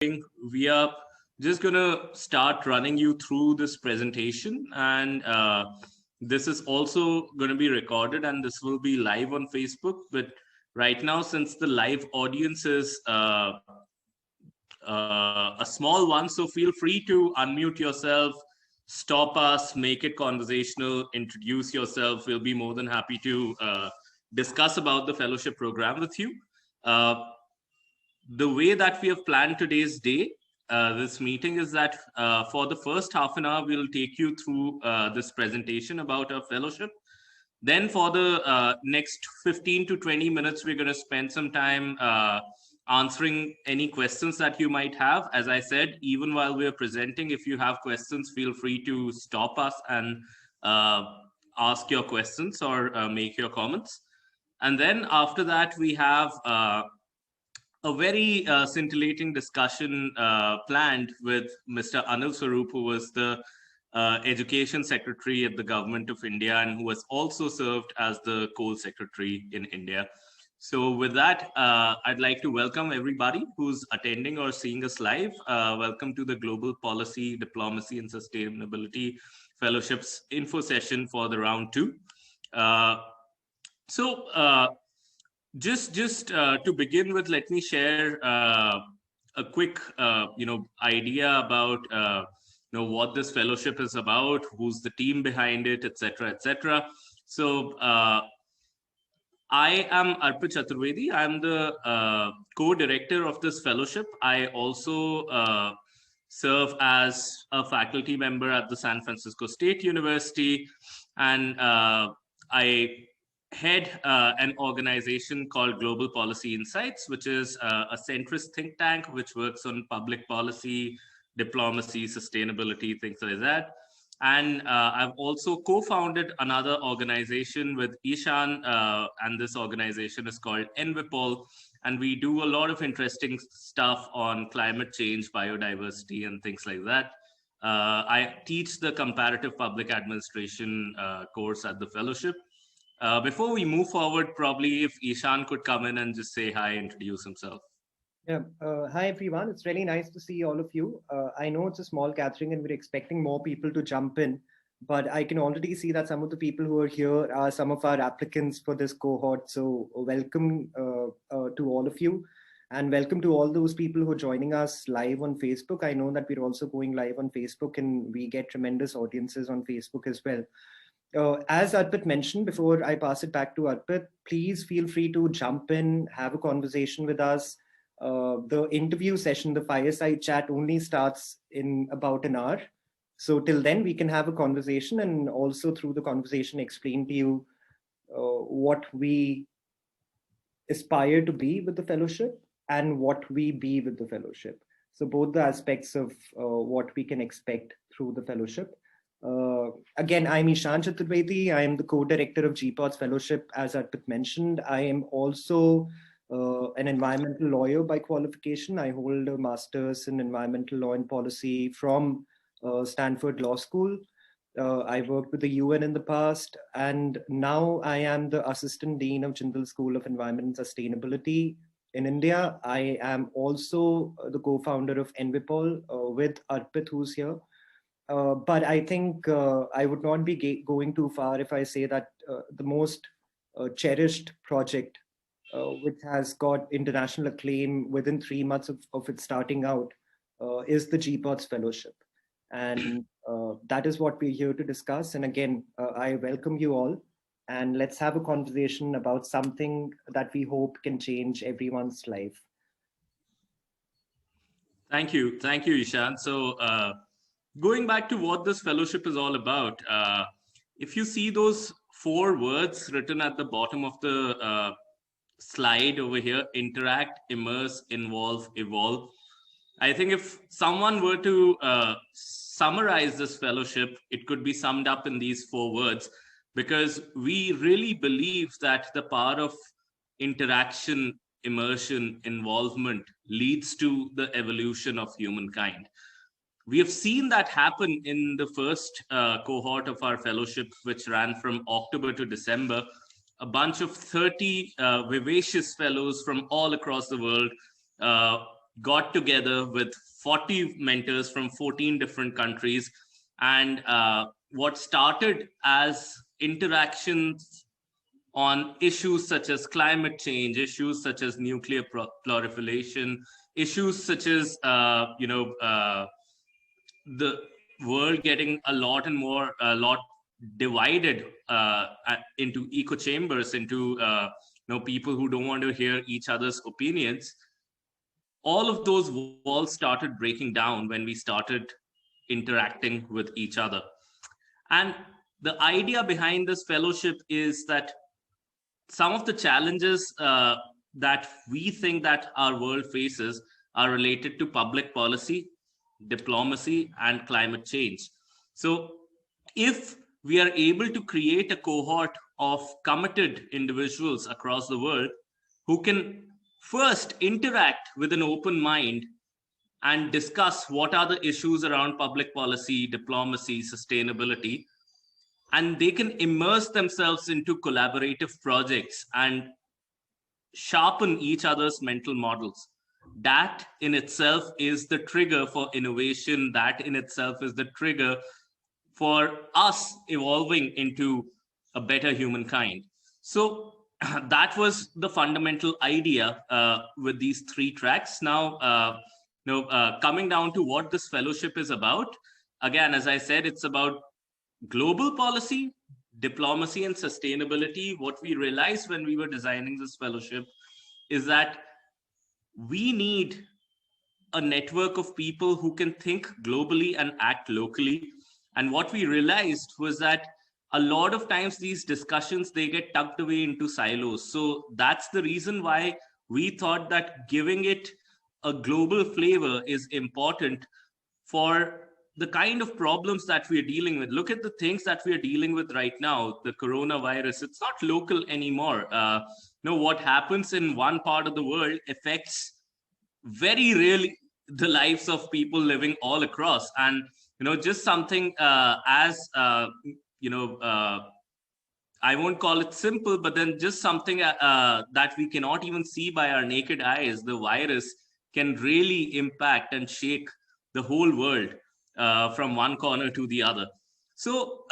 We are just going to start running you through this presentation, and this is also going to be recorded and this will be live on Facebook. But right now, since the live audience is a small one, so feel free to unmute yourself, stop us, make it conversational, introduce yourself. We'll be more than happy to discuss about the fellowship program with you. The way that we have planned today's day, this meeting, is that for the first half an hour, we'll take you through this presentation about our fellowship. Then for the next 15 to 20 minutes, we're going to spend some time answering any questions that you might have. As I said, even while we're presenting, if you have questions, feel free to stop us and ask your questions or make your comments. And then after that, we have a very scintillating discussion planned with Mr. Anil Swarup, who was the Education Secretary at the Government of India and who has also served as the Coal Secretary in India. So with that, I'd like to welcome everybody who's attending or seeing us live. Welcome to the Global Policy, Diplomacy and Sustainability Fellowships info session for the round 2. Just to begin with, let me share a quick idea about what this fellowship is about, who's the team behind it, etc., etc. So I am Arpit Chaturvedi. I'm the co-director of this fellowship. I also serve as a faculty member at the San Francisco State University, and I head an organization called Global Policy Insights, which is a centrist think tank which works on public policy, diplomacy, sustainability, things like that. And I've also co-founded another organization with Ishan, and this organization is called NVPOL, and we do a lot of interesting stuff on climate change, biodiversity, and things like that. I teach the comparative public administration course at the fellowship. Before we move forward, probably if Ishan could come in and just say hi, introduce himself. Yeah. Hi, everyone. It's really nice to see all of you. I know it's a small gathering and we're expecting more people to jump in, but I can already see that some of the people who are here are some of our applicants for this cohort. So welcome to all of you, and welcome to all those people who are joining us live on Facebook. I know that we're also going live on Facebook and we get tremendous audiences on Facebook as well. As Arpit mentioned, before I pass it back to Arpit, please feel free to jump in, have a conversation with us. The interview session, the fireside chat, only starts in about an hour. So till then, we can have a conversation and also through the conversation explain to you what we aspire to be with the fellowship and what we be with the fellowship. So both the aspects of what we can expect through the fellowship. Again, I'm Ishan Chaturvedi. I am the co-director of GPODS Fellowship, as Arpit mentioned. I am also an environmental lawyer by qualification. I hold a master's in environmental law and policy from Stanford Law School. I worked with the UN in the past, and now I am the assistant dean of Jindal School of Environment and Sustainability in India. I am also the co-founder of NVPOL with Arpit, who's here. But I think I would not be going too far if I say that the most cherished project, which has got international acclaim within 3 months of it starting out, is the GPODS Fellowship. And that is what we're here to discuss. And again, I welcome you all. And let's have a conversation about something that we hope can change everyone's life. Thank you. Thank you, Ishan. So going back to what this fellowship is all about, if you see those 4 words written at the bottom of the slide over here: interact, immerse, involve, evolve. I think if someone were to summarize this fellowship, it could be summed up in these 4 words, because we really believe that the power of interaction, immersion, involvement leads to the evolution of humankind. We have seen that happen in the first cohort of our fellowship, which ran from October to December. A bunch of 30 vivacious fellows from all across the world got together with 40 mentors from 14 different countries. And what started as interactions on issues such as climate change, issues such as nuclear proliferation, issues such as, the world getting a lot divided into echo chambers, into people who don't want to hear each other's opinions. All of those walls started breaking down when we started interacting with each other. And the idea behind this fellowship is that some of the challenges that we think that our world faces are related to public policy, diplomacy, and climate change. So if we are able to create a cohort of committed individuals across the world who can first interact with an open mind and discuss what are the issues around public policy, diplomacy, sustainability, and they can immerse themselves into collaborative projects and sharpen each other's mental models. That in itself is the trigger for innovation. That in itself is the trigger for us evolving into a better humankind. So that was the fundamental idea with these three tracks. Now, coming down to what this fellowship is about, again, as I said, it's about global policy, diplomacy, and sustainability. What we realized when we were designing this fellowship is that we need a network of people who can think globally and act locally. And what we realized was that a lot of times these discussions, they get tucked away into silos. So that's the reason why we thought that giving it a global flavor is important for the kind of problems that we are dealing with. Look at the things that we are dealing with right now. The coronavirus, it's not local anymore. What happens in one part of the world affects very really the lives of people living all across. And just something I won't call it simple, but then just something that we cannot even see by our naked eyes, the virus can really impact and shake the whole world from one corner to the other. So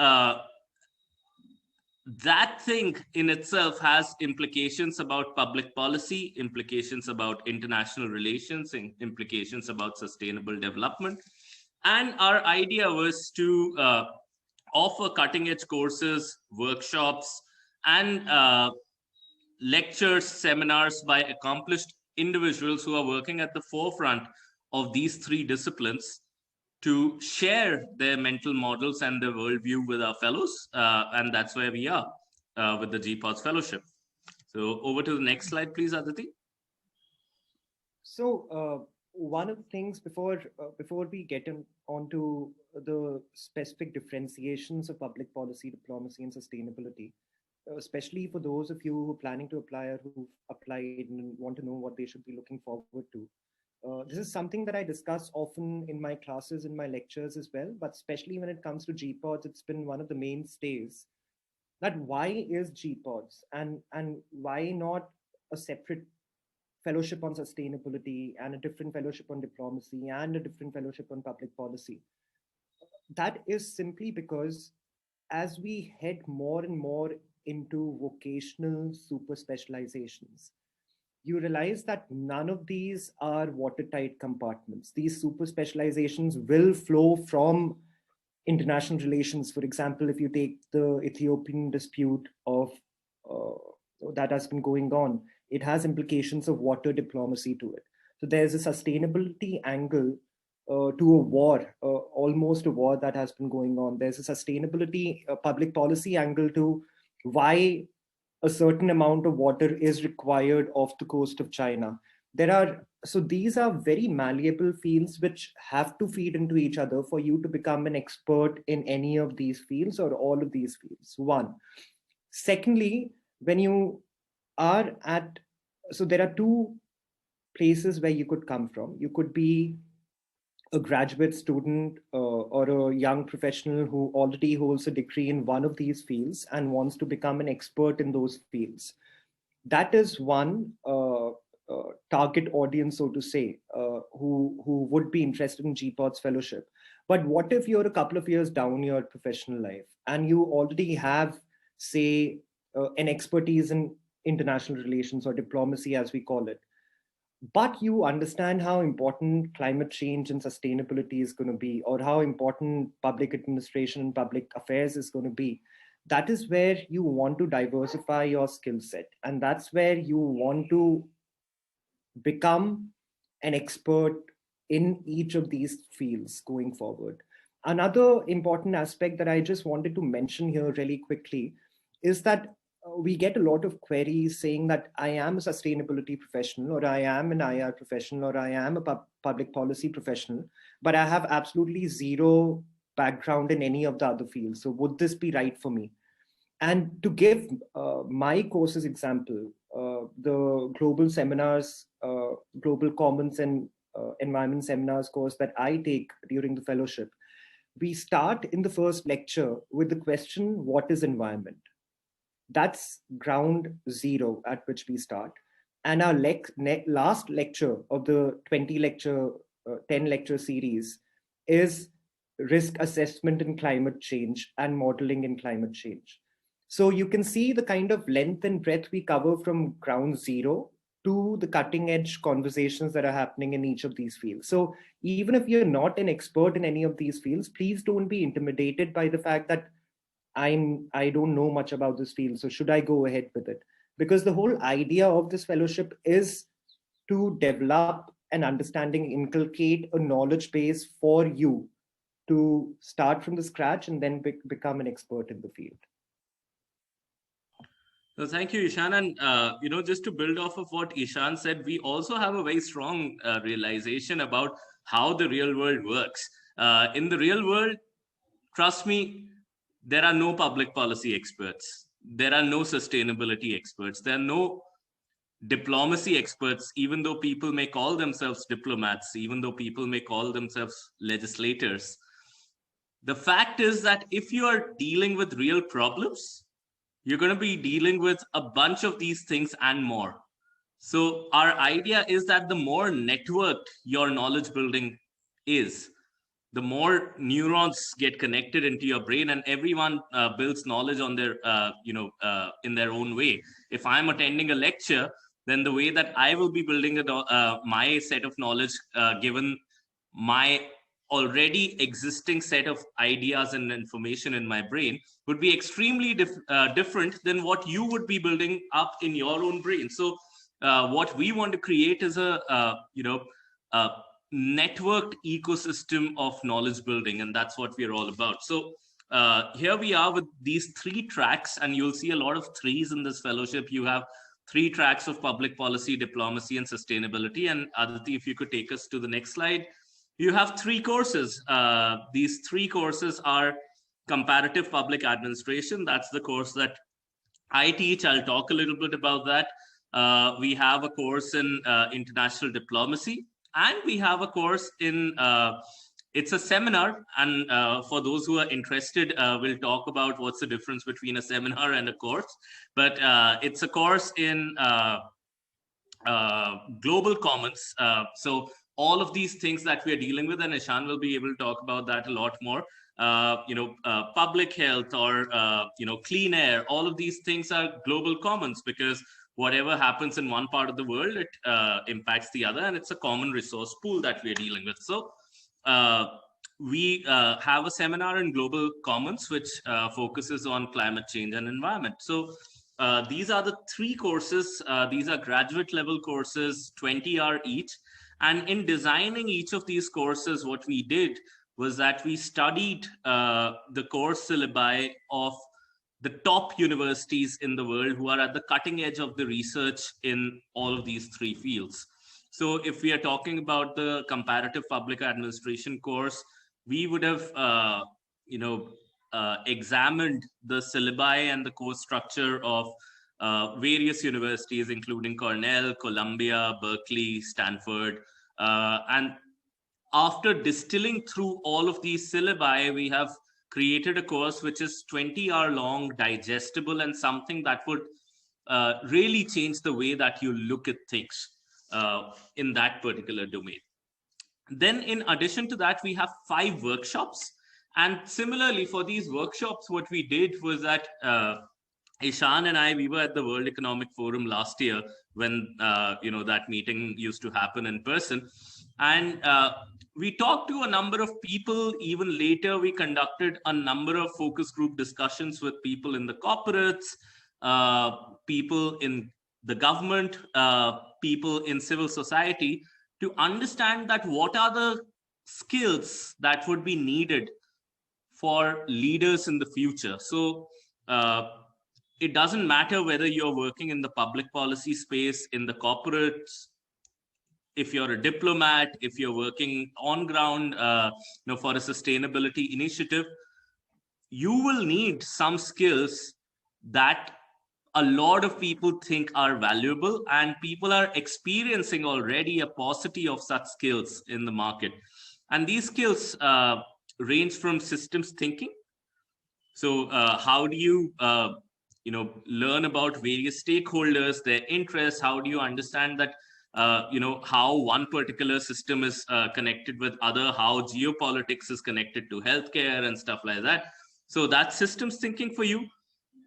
that thing in itself has implications about public policy, implications about international relations, and implications about sustainable development. And our idea was to offer cutting-edge courses, workshops, and lectures, seminars by accomplished individuals who are working at the forefront of these three disciplines to share their mental models and their worldview with our fellows. And that's where we are with the GPODS Fellowship. So over to the next slide, please, Aditi. So one of the things before we get onto the specific differentiations of public policy, diplomacy, and sustainability, especially for those of you who are planning to apply or who've applied and want to know what they should be looking forward to. This is something that I discuss often in my classes, in my lectures as well, but especially when it comes to GPODS, it's been one of the mainstays. That why is GPODS and why not a separate fellowship on sustainability and a different fellowship on diplomacy and a different fellowship on public policy? That is simply because as we head more and more into vocational super specializations, you realize that none of these are watertight compartments. These super specializations will flow from international relations. For example, if you take the Ethiopian dispute that has been going on, it has implications of water diplomacy to it. So there's a sustainability angle to a war, almost a war that has been going on. There's a sustainability public policy angle to why a certain amount of water is required off the coast of China. So these are very malleable fields which have to feed into each other for you to become an expert in any of these fields or all of these fields. One. Secondly, when you are so there are two places where you could come from. You could be a graduate student or a young professional who already holds a degree in one of these fields and wants to become an expert in those fields. That is one target audience, so to say, who would be interested in GPODS fellowship. But what if you're a couple of years down your professional life and you already have, say, an expertise in international relations or diplomacy, as we call it, but you understand how important climate change and sustainability is going to be, or how important public administration and public affairs is going to be. That is where you want to diversify your skill set. And that's where you want to become an expert in each of these fields going forward. Another important aspect that I just wanted to mention here really quickly is that we get a lot of queries saying that I am a sustainability professional, or I am an IR professional, or I am a public policy professional, but I have absolutely zero background in any of the other fields. So would this be right for me? And to give my courses example, the global seminars, global commons and environment seminars course that I take during the fellowship, we start in the first lecture with the question, what is environment? That's ground zero at which we start. And our last lecture of the 10 lecture series is risk assessment in climate change and modeling in climate change. So you can see the kind of length and breadth we cover from ground zero to the cutting edge conversations that are happening in each of these fields. So even if you're not an expert in any of these fields, please don't be intimidated by the fact that I don't know much about this field, so should I go ahead with it? Because the whole idea of this fellowship is to develop an understanding, inculcate a knowledge base for you to start from the scratch and then become an expert in the field. So thank you, Ishan. And, just to build off of what Ishan said, we also have a very strong realization about how the real world works. In the real world, trust me, there are no public policy experts. There are no sustainability experts. There are no diplomacy experts, even though people may call themselves diplomats, even though people may call themselves legislators. The fact is that if you are dealing with real problems, you're going to be dealing with a bunch of these things and more. So our idea is that the more networked your knowledge building is, the more neurons get connected into your brain, and everyone builds knowledge on their, in their own way. If I'm attending a lecture, then the way that I will be building my set of knowledge, given my already existing set of ideas and information in my brain, would be extremely different than what you would be building up in your own brain. So what we want to create is a networked ecosystem of knowledge building, and that's what we're all about. So here we are with these 3 tracks, and you'll see a lot of 3s in this fellowship. You have 3 tracks of public policy, diplomacy, and sustainability. And Aditi, if you could take us to the next slide. You have 3 courses. These 3 courses are comparative public administration. That's the course that I teach. I'll talk a little bit about that. We have a course in international diplomacy. And we have a course in, it's a seminar. And for those who are interested, we'll talk about what's the difference between a seminar and a course. But it's a course in global commons. So all of these things that we're dealing with, and Ishan will be able to talk about that a lot more. Public health or, clean air, all of these things are global commons, because whatever happens in one part of the world, it impacts the other, and it's a common resource pool that we're dealing with. So we have a seminar in global commons, which focuses on climate change and environment. So these are the 3 courses. These are graduate level courses, 20 hours each. And in designing each of these courses, what we did was that we studied the course syllabi of the top universities in the world who are at the cutting edge of the research in all of these 3 fields. So if we are talking about the comparative public administration course, we would have, examined the syllabi and the course structure of various universities, including Cornell, Columbia, Berkeley, Stanford. And after distilling through all of these syllabi, we have created a course which is 20-hour long, digestible, and something that would really change the way that you look at things. in that particular domain. Then in addition to that, we have 5 workshops. And similarly, for these workshops, what we did was that Ishan and I, we were at the World Economic Forum last year when, that meeting used to happen in person. And we talked to a number of people. Even later, we conducted a number of focus group discussions with people in the corporates, people in the government, people in civil society, to understand that what are the skills that would be needed for leaders in the future. So it doesn't matter whether you're working in the public policy space, in the corporates, if you're a diplomat, if you're working on ground for a sustainability initiative, you will need some skills that a lot of people think are valuable, and people are experiencing already a paucity of such skills in the market. And these skills range from systems thinking. So how do you learn about various stakeholders, their interests? How do you understand that how one particular system is connected with other, how geopolitics is connected to healthcare and stuff like that? So that's systems thinking for you.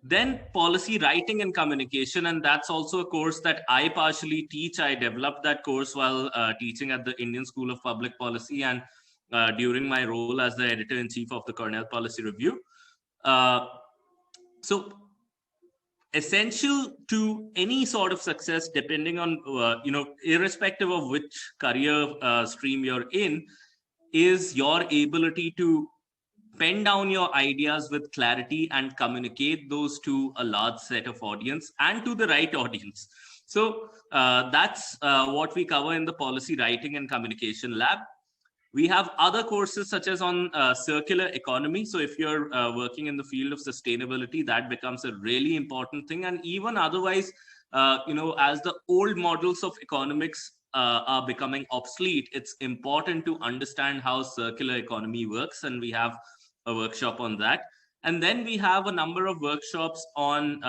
Then policy writing and communication, and that's also a course that I partially teach. I developed that course while teaching at the Indian School of Public Policy and during my role as the editor-in-chief of the Cornell Policy Review. So essential to any sort of success, depending on, irrespective of which career stream you're in, is your ability to pen down your ideas with clarity and communicate those to a large set of audience and to the right audience. So that's what we cover in the policy writing and communication lab. We have other courses such as on circular economy. So if you're working in the field of sustainability, that becomes a really important thing. And even otherwise, as the old models of economics are becoming obsolete, it's important to understand how circular economy works. And we have a workshop on that. And then we have a number of workshops on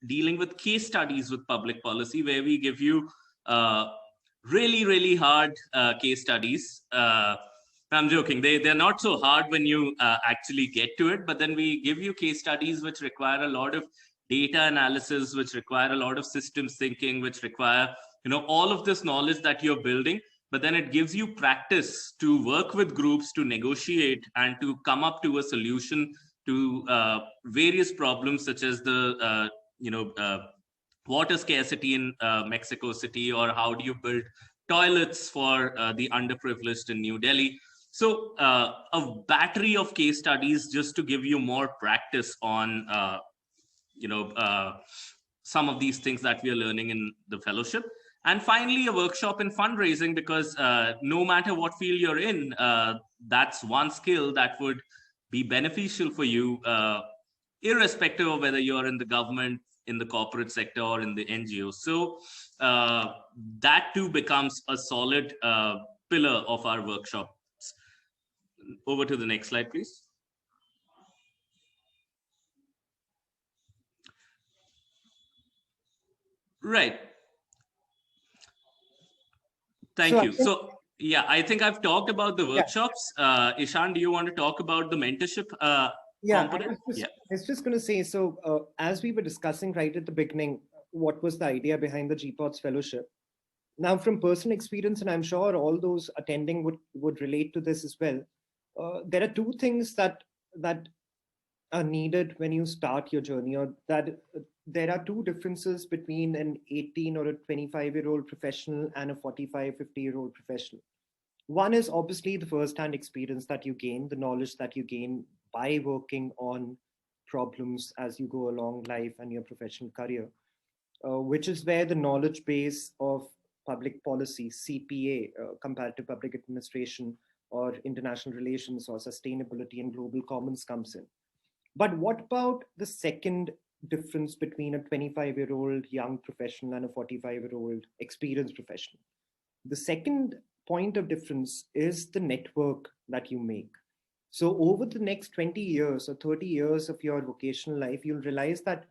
dealing with case studies with public policy, where we give you really, really hard case studies. I'm joking. They're not so hard when you actually get to it, but then we give you case studies which require a lot of data analysis, which require a lot of systems thinking, which require, all of this knowledge that you're building. But then it gives you practice to work with groups, to negotiate, and to come up to a solution to various problems, such as the, water scarcity in Mexico City, or how do you build toilets for the underprivileged in New Delhi. So a battery of case studies just to give you more practice on, some of these things that we are learning in the fellowship. And finally, a workshop in fundraising, because no matter what field you're in, that's one skill that would be beneficial for you, irrespective of whether you're in the government, in the corporate sector, or in the NGO. So that too becomes a solid pillar of our workshops. Over to the next slide, please. Right. Thank you. So, yeah, I think I've talked about the workshops. Ishan, do you want to talk about the mentorship component? I was just going to say, so as we were discussing right at the beginning, what was the idea behind the GPODS Fellowship? Now, from personal experience, and I'm sure all those attending would relate to this as well, there are two things that are needed when you start your journey, or that there are two differences between an 18 or a 25-year-old professional and a 45, 50-year-old professional. One is obviously the first-hand experience that you gain, the knowledge that you gain by working on problems as you go along life and your professional career, which is where the knowledge base of public policy, CPA, comparative public administration, or international relations, or sustainability and global commons comes in. But what about the second difference between a 25-year-old young professional and a 45-year-old experienced professional? The second point of difference is the network that you make. So over the next 20 years or 30 years of your vocational life, you'll realize that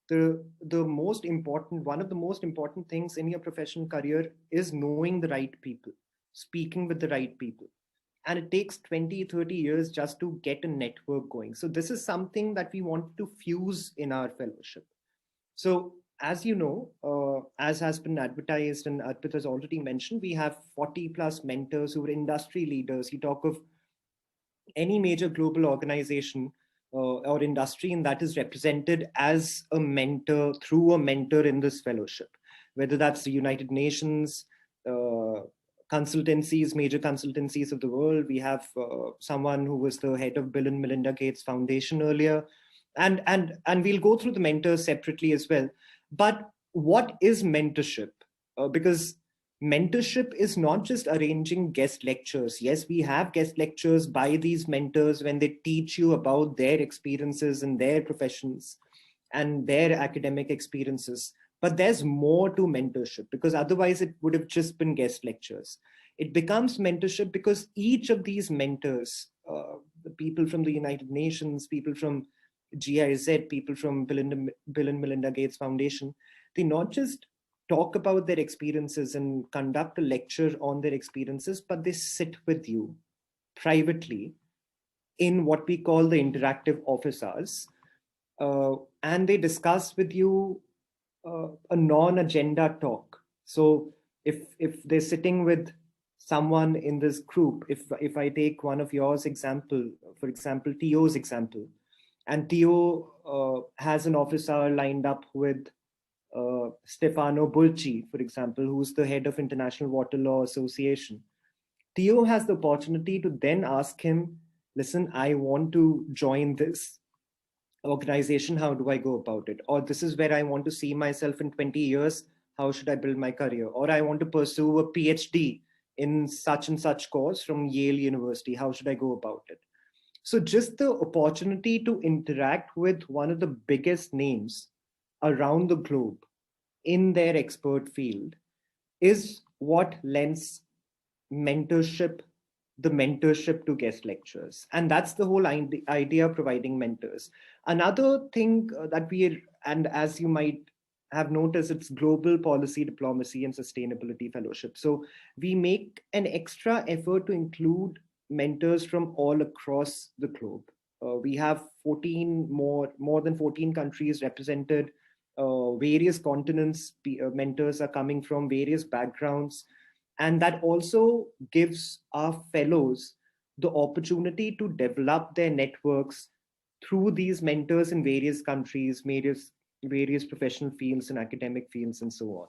one of the most important things in your professional career is knowing the right people, speaking with the right people. And it takes 20, 30 years just to get a network going. So this is something that we want to fuse in our fellowship. So as you know, as has been advertised and Arpit has already mentioned, we have 40 plus mentors who are industry leaders. You talk of any major global organization or industry, and that is represented as a mentor through a mentor in this fellowship, whether that's the United Nations, uh, consultancies, major consultancies of the world. We have someone who was the head of Bill and Melinda Gates Foundation earlier, and we'll go through the mentors separately as well. But what is mentorship? Because mentorship is not just arranging guest lectures. Yes, we have guest lectures by these mentors when they teach you about their experiences and their professions and their academic experiences. But there's more to mentorship, because otherwise it would have just been guest lectures. It becomes mentorship because each of these mentors, the people from the United Nations, people from GIZ, people from Bill and Melinda Gates Foundation, they not just talk about their experiences and conduct a lecture on their experiences, but they sit with you privately in what we call the interactive office hours. And they discuss with you a non-agenda talk. So if they're sitting with someone in this group, if I take one of yours example, for example, Tio's example, and Tio has an office hour lined up with Stefano Bulci, for example, who's the head of International Water Law Association. Theo has the opportunity to then ask him, listen, I want to join this organization. How do I go about it? Or this is where I want to see myself in 20 years. How should I build my career? Or I want to pursue a PhD in such and such course from Yale University. How should I go about it? So just the opportunity to interact with one of the biggest names around the globe in their expert field is what lends mentorship, the mentorship to guest lectures. And that's the whole idea of providing mentors. Another thing that and as you might have noticed, it's global policy, diplomacy, and sustainability fellowship. So we make an extra effort to include mentors from all across the globe. We have more than 14 countries represented, various continents. Mentors are coming from various backgrounds, and that also gives our fellows the opportunity to develop their networks through these mentors in various countries, various professional fields and academic fields, and so on.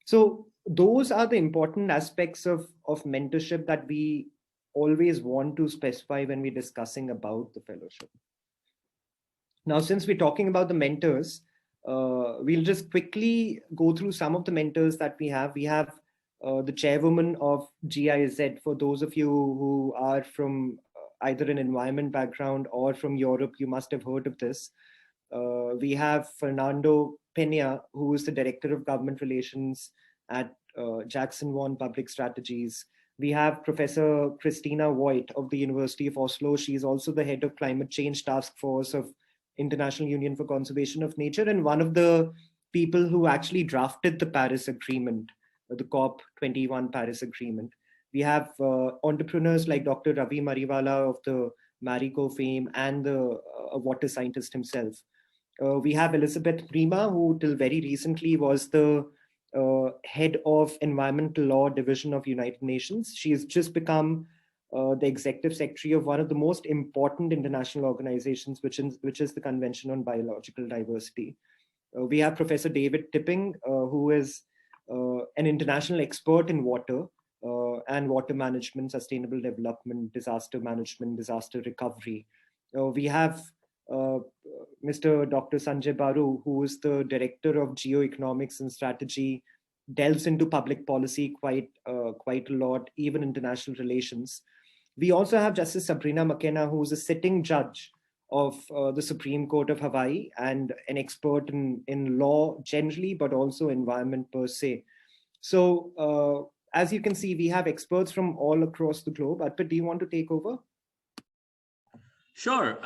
So those are the important aspects of mentorship that we always want to specify when we're discussing about the fellowship. Now, since we're talking about the mentors, we'll just quickly go through some of the mentors that we have. We have the chairwoman of GIZ. For those of you who are from either an environment background or from Europe, you must have heard of this. We have Fernando Pena, who is the Director of Government Relations at Jackson One Public Strategies. We have Professor Christina Voigt of the University of Oslo. She's also the head of Climate Change Task Force of International Union for Conservation of Nature, and one of the people who actually drafted the Paris Agreement, the COP21 Paris Agreement. We have entrepreneurs like Dr. Ravi Mariwala of the Marico fame and a water scientist himself. We have Elizabeth Prima, who till very recently was the head of Environmental Law Division of United Nations. She has just become the executive secretary of one of the most important international organizations, which is the Convention on Biological Diversity. We have Professor David Tipping, who is an international expert in water and water management, sustainable development, disaster management, disaster recovery. We have Mr. Dr. Sanjay Baru, who is the director of geoeconomics and strategy, delves into public policy quite a lot, even international relations. We also have Justice Sabrina McKenna, who is a sitting judge of the Supreme Court of Hawaii and an expert in law generally, but also environment per se. So as you can see, we have experts from all across the globe. Arpit, do you want to take over? Sure.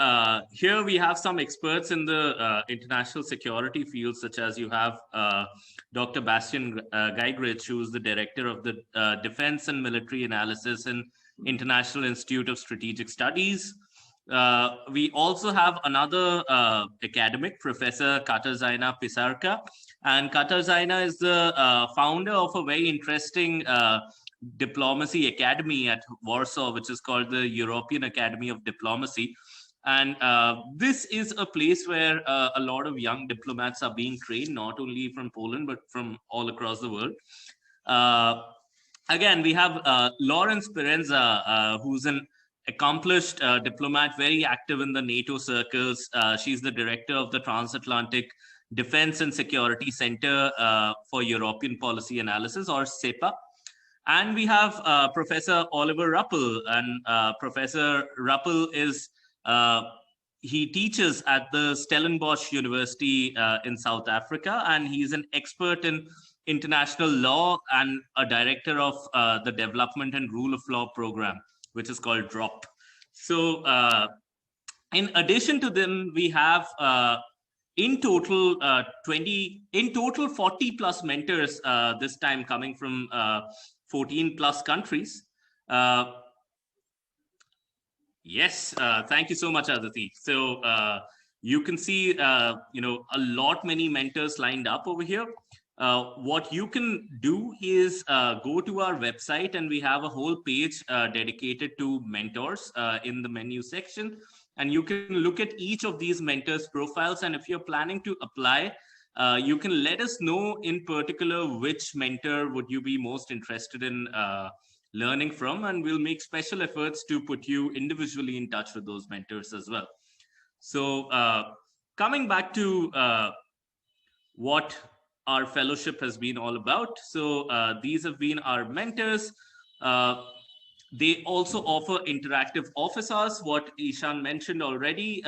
Here we have some experts in the international security field, such as you have Dr. Bastian Geigrich, who is the director of the Defense and Military Analysis and International Institute of Strategic Studies. We also have another academic, Professor Katarzyna Pisarka. And Katarzyna is the founder of a very interesting diplomacy academy at Warsaw, which is called the European Academy of Diplomacy. And this is a place where a lot of young diplomats are being trained, not only from Poland, but from all across the world. Again, we have Lawrence Perenza, who's an accomplished diplomat, very active in the NATO circles. She's the director of the Transatlantic Defense and Security Center for European Policy Analysis, or SEPA. And we have Professor Oliver Ruppel. And Professor Ruppel is, he teaches at the Stellenbosch University in South Africa, and he's an expert in international law and a director of the Development and Rule of Law program, which is called DROP. So in addition to them, we have in total 40 plus mentors this time, coming from 14 plus countries. Yes, thank you so much, Aditi. So you can see, a lot many mentors lined up over here. What you can do is go to our website, and we have a whole page dedicated to mentors in the menu section. And you can look at each of these mentors' profiles. And if you're planning to apply, you can let us know in particular which mentor would you be most interested in learning from, and we'll make special efforts to put you individually in touch with those mentors as well. So coming back to what our fellowship has been all about. So these have been our mentors. They also offer interactive office hours, what Ishan mentioned already,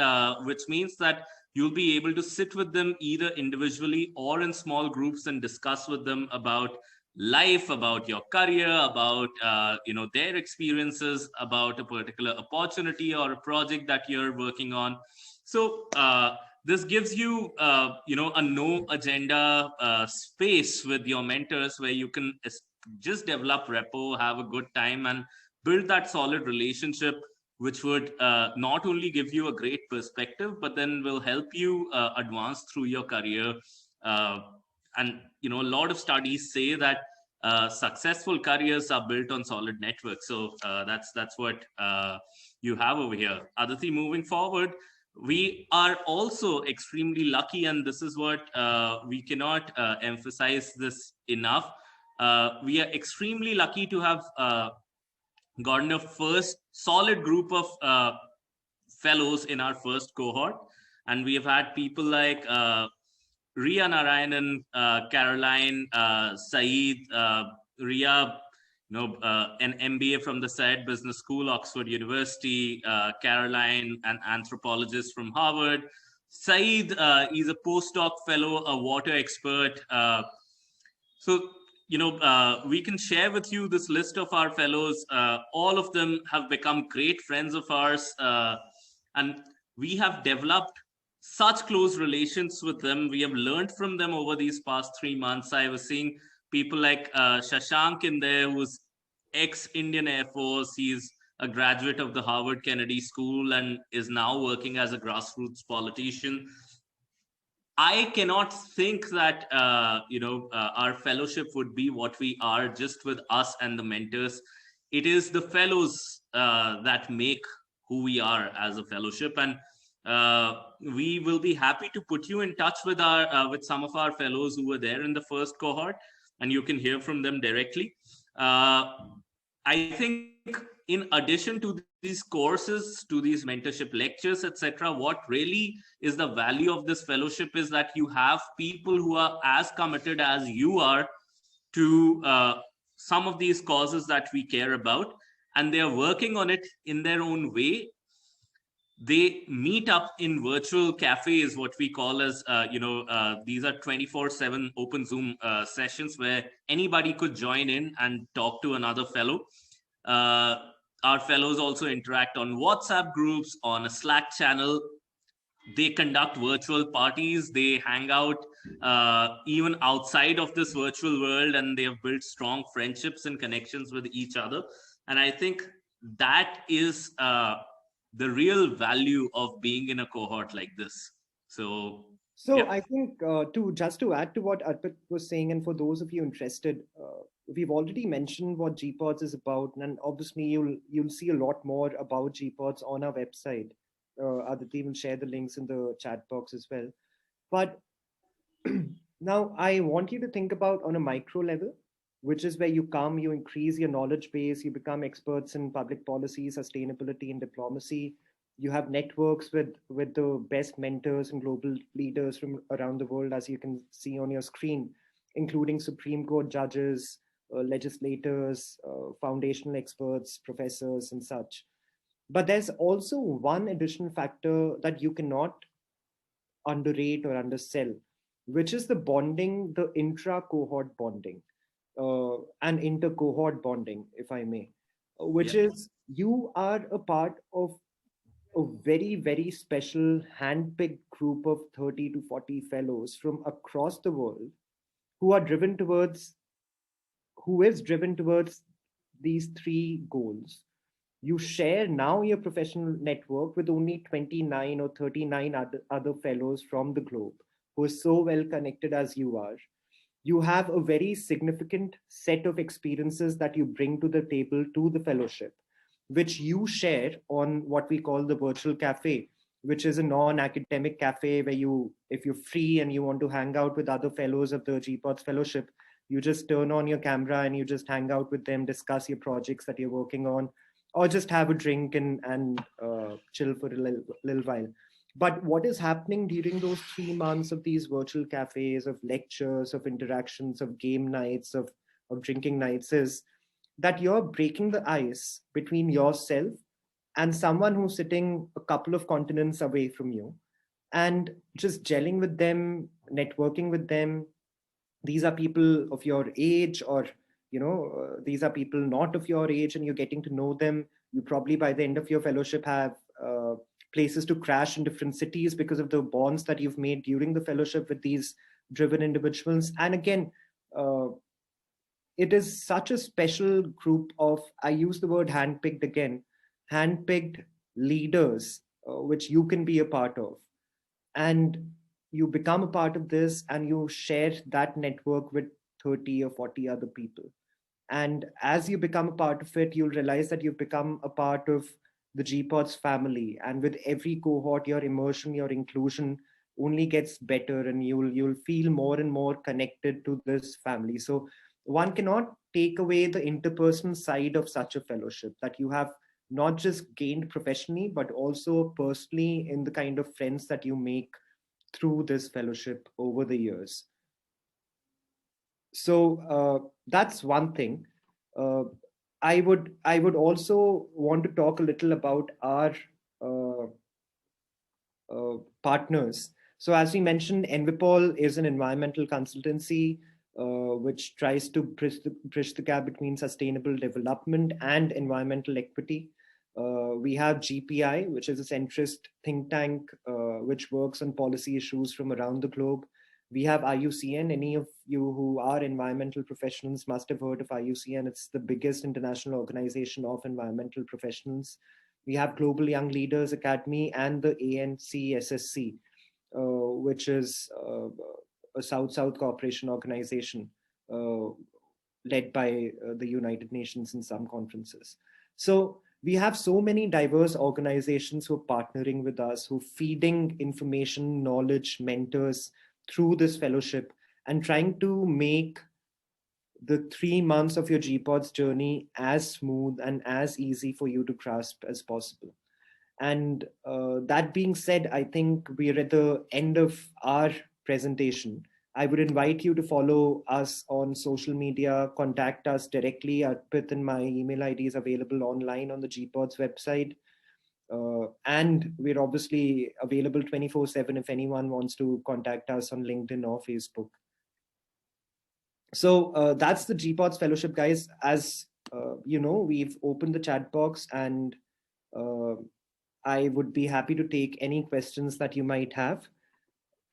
which means that you'll be able to sit with them either individually or in small groups and discuss with them about life, about your career, about their experiences, about a particular opportunity or a project that you're working on. So this gives you a no agenda space with your mentors, where you can just develop rapport, have a good time, and build that solid relationship, which would not only give you a great perspective, but then will help you advance through your career. And a lot of studies say that successful careers are built on solid networks. So that's what you have over here. Aditi, moving forward, we are also extremely lucky, and this is what we cannot emphasize this enough. We are extremely lucky to have gotten a first solid group of fellows in our first cohort. And we have had people like Ria Narayanan, Caroline, Saeed, Ria, an MBA from the Syed Business School, Oxford University, Caroline, an anthropologist from Harvard. Saeed, he's a postdoc fellow, a water expert. So we can share with you this list of our fellows. All of them have become great friends of ours, and we have developed such close relations with them. We have learned from them over these past 3 months. I was seeing people like Shashank in there, who's ex-Indian Air Force. He's a graduate of the Harvard Kennedy School and is now working as a grassroots politician. I cannot think that our fellowship would be what we are just with us and the mentors. It is the fellows that make who we are as a fellowship, and we will be happy to put you in touch with with some of our fellows who were there in the first cohort, and you can hear from them directly. I think in addition to these courses, to these mentorship lectures, etc., what really is the value of this fellowship is that you have people who are as committed as you are to some of these causes that we care about, and they are working on it in their own way. They meet up in virtual cafes, what we call as, these are 24/7 open Zoom sessions where anybody could join in and talk to another fellow. Our fellows also interact on WhatsApp groups, on a Slack channel. They conduct virtual parties. They hang out even outside of this virtual world, and they have built strong friendships and connections with each other. And I think that is the real value of being in a cohort like this. So, So yeah. I think to add to what Arpit was saying, and for those of you interested, we've already mentioned what GPODS is about, and obviously you'll see a lot more about GPODS on our website. Aditi will share the links in the chat box as well. But now I want you to think about on a micro level, which is where you come, you increase your knowledge base, you become experts in public policy, sustainability, and diplomacy. You have networks with the best mentors and global leaders from around the world, as you can see on your screen, including Supreme Court judges, legislators, foundational experts, professors, and such. But there's also one additional factor that you cannot underrate or undersell, which is the bonding, the intra-cohort bonding, and inter-cohort bonding, if I may, which Yeah. is you are a part of a very, very special hand-picked group of 30 to 40 fellows from across the world who are driven towards, who is driven towards these three goals. You share now your professional network with only 29 or 39 other fellows from the globe who are so well connected as you are. You have a very significant set of experiences that you bring to the table to the fellowship, which you share on what we call the virtual cafe, which is a non-academic cafe where you, if you're free and you want to hang out with other fellows of the GPODS fellowship, you just turn on your camera and you just hang out with them, discuss your projects that you're working on, or just have a drink and chill for a little while. But what is happening during those 3 months of these virtual cafes, of lectures, of interactions, of game nights, of drinking nights is that you're breaking the ice between yourself and someone who's sitting a couple of continents away from you, and just gelling with them, networking with them. These are people of your age, or these are people not of your age, and you're getting to know them. You probably by the end of your fellowship have places to crash in different cities because of the bonds that you've made during the fellowship with these driven individuals. And again, uh, it is such a special group of, I use the word handpicked again, handpicked leaders, which you can be a part of. And you become a part of this and you share that network with 30 or 40 other people. And as you become a part of it, you'll realize that you've become a part of the GPODS family. And with every cohort, your immersion, your inclusion only gets better, and you'll feel more and more connected to this family. So one cannot take away the interpersonal side of such a fellowship, that you have not just gained professionally, but also personally in the kind of friends that you make through this fellowship over the years. So that's one thing. Uh, I would also want to talk a little about our uh, partners. So as we mentioned, Envipol is an environmental consultancy which tries to bridge the gap between sustainable development and environmental equity. We have GPI, which is a centrist think tank which works on policy issues from around the globe. We have IUCN. Any of you who are environmental professionals must have heard of IUCN. It's the biggest international organization of environmental professionals. We have Global Young Leaders Academy and the ANCSSC, which is a South-South cooperation organization led by the United Nations in some conferences. So we have so many diverse organizations who are partnering with us, who are feeding information, knowledge, mentors through this fellowship, and trying to make the 3 months of your GPODS journey as smooth and as easy for you to grasp as possible. And that being said, I think we're at the end of our presentation. I would invite you to follow us on social media, contact us directly. Arpit and my email ID is available online on the GPODS website. And we're obviously available 24/7 if anyone wants to contact us on LinkedIn or Facebook. So that's the GPODS fellowship, guys. As we've opened the chat box, and I would be happy to take any questions that you might have.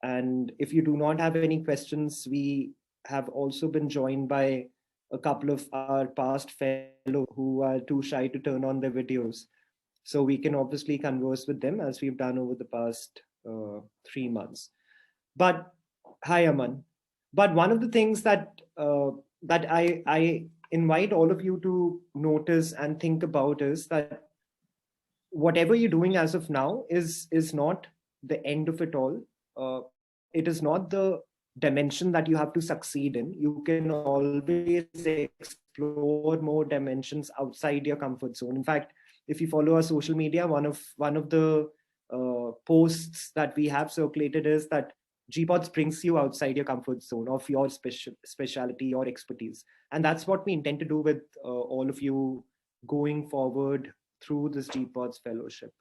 And if you do not have any questions, we have also been joined by a couple of our past fellows who are too shy to turn on their videos. So we can obviously converse with them as we've done over the past 3 months. But hi, Aman. But one of the things that I invite all of you to notice and think about is that whatever you're doing as of now is not the end of it all. It is not the dimension that you have to succeed in. You can always explore more dimensions outside your comfort zone. In fact, if you follow our social media, one of the posts that we have circulated is that GPODS brings you outside your comfort zone of your specialty, your expertise, and that's what we intend to do with all of you going forward through this GPODS fellowship.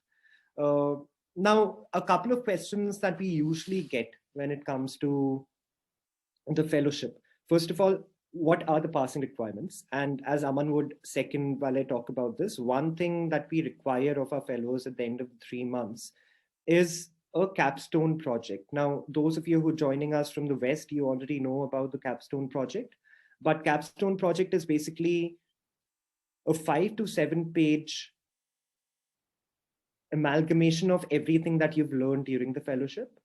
Uh, Now, a couple of questions that we usually get when it comes to the fellowship. First of all, what are the passing requirements? And as Aman would second while I talk about this, one thing that we require of our fellows at the end of the 3 months is a capstone project. Now, those of you who are joining us from the West, you already know about the capstone project. But capstone project is basically a 5 to 7 page amalgamation of everything that you've learned during the fellowship,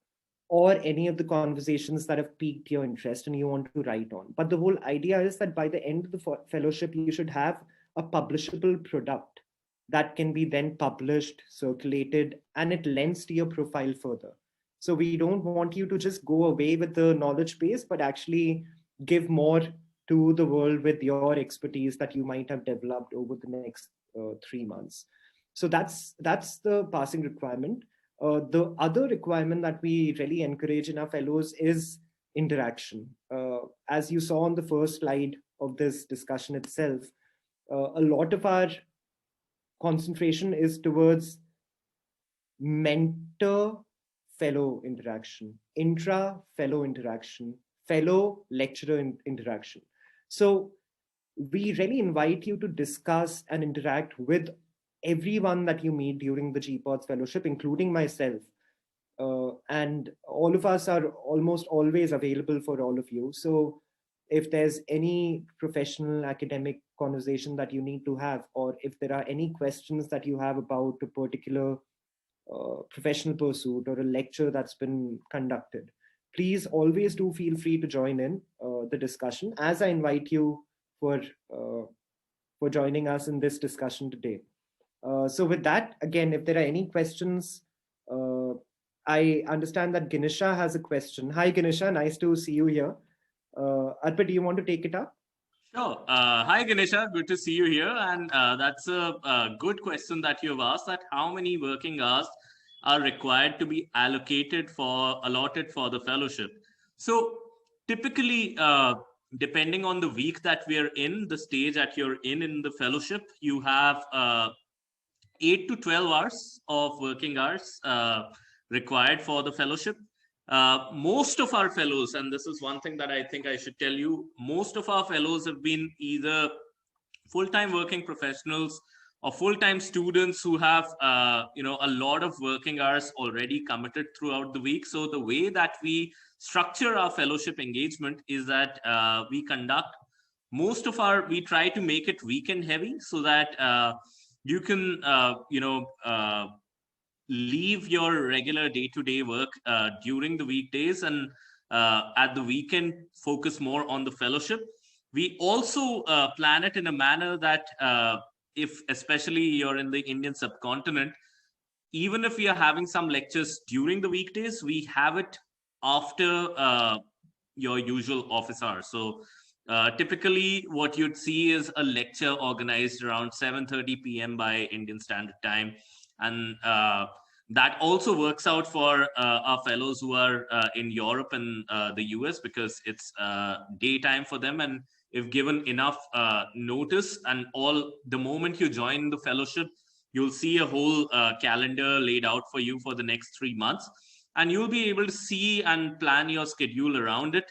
or any of the conversations that have piqued your interest and you want to write on. But the whole idea is that by the end of the fellowship, you should have a publishable product that can be then published, circulated, and it lends to your profile further. So we don't want you to just go away with the knowledge base, but actually give more to the world with your expertise that you might have developed over the next 3 months. So that's the passing requirement. The other requirement that we really encourage in our fellows is interaction. As you saw on the first slide of this discussion itself, a lot of our concentration is towards mentor fellow interaction, intra fellow interaction, fellow lecturer interaction. So we really invite you to discuss and interact with everyone that you meet during the GPODS fellowship, including myself. And all of us are almost always available for all of you. So if there's any professional academic conversation that you need to have, or if there are any questions that you have about a particular professional pursuit or a lecture that's been conducted, please always do feel free to join in the discussion, as I invite you for joining us in this discussion today. So with that, again, if there are any questions, I understand that Ganesha has a question. Hi, Ganesha. Nice to see you here. Arpit, do you want to take it up? Sure. Hi, Ganesha. Good to see you here. And that's a good question that you've asked, that how many working hours are required to be allotted for the fellowship. So typically, depending on the week that we are in, the stage that you're in the fellowship, you have 8 to 12 hours of working hours required for the fellowship. Most of our fellows, and this is one thing that I think I should tell you, most of our fellows have been either full-time working professionals or full-time students who have a lot of working hours already committed throughout the week. So the way that we structure our fellowship engagement is that we try to make it weekend heavy, so that you can leave your regular day-to-day work during the weekdays, and at the weekend focus more on the fellowship. We also plan it in a manner that if especially you're in the Indian subcontinent, even if we are having some lectures during the weekdays, we have it after your usual office hours. So typically what you'd see is a lecture organized around 7:30 p.m. by Indian Standard Time. And that also works out for our fellows who are in Europe and the US, because it's daytime for them. And if given enough notice, and the moment you join the fellowship, you'll see a whole calendar laid out for you for the next 3 months, and you'll be able to see and plan your schedule around it.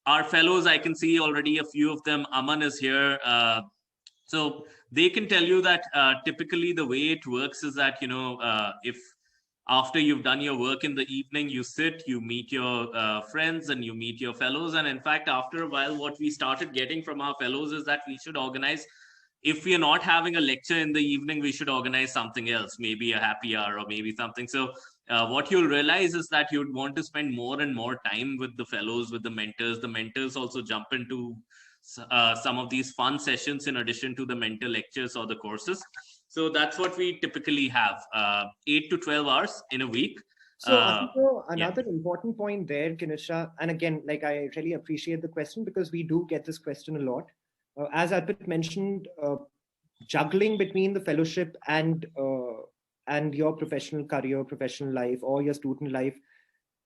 our fellows, I can see already a few of them. Aman is here. So they can tell you that typically the way it works is that, if after you've done your work in the evening, you sit, you meet your friends and you meet your fellows. And in fact, after a while, what we started getting from our fellows is that we should organize, if we are not having a lecture in the evening, we should organize something else, maybe a happy hour or maybe something. So what you'll realize is that you'd want to spend more and more time with the fellows, with the mentors. The mentors also jump into some of these fun sessions in addition to the mentor lectures or the courses. So that's what we typically have, 8 to 12 hours in a week. So another important point there, Kinisha, and again, like I really appreciate the question because we do get this question a lot. As Arpit mentioned, juggling between the fellowship and your professional career, professional life, or your student life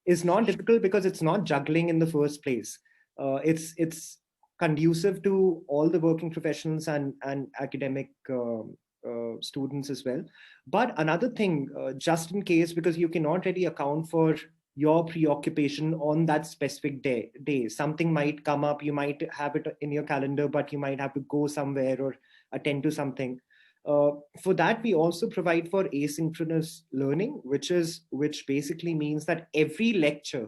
is not difficult because it's not juggling in the first place. It's conducive to all the working professionals and academic students as well. But another thing, just in case, because you cannot really account for your preoccupation on that specific day, something might come up, you might have it in your calendar, but you might have to go somewhere or attend to something. For that, we also provide for asynchronous learning, which basically means that every lecture,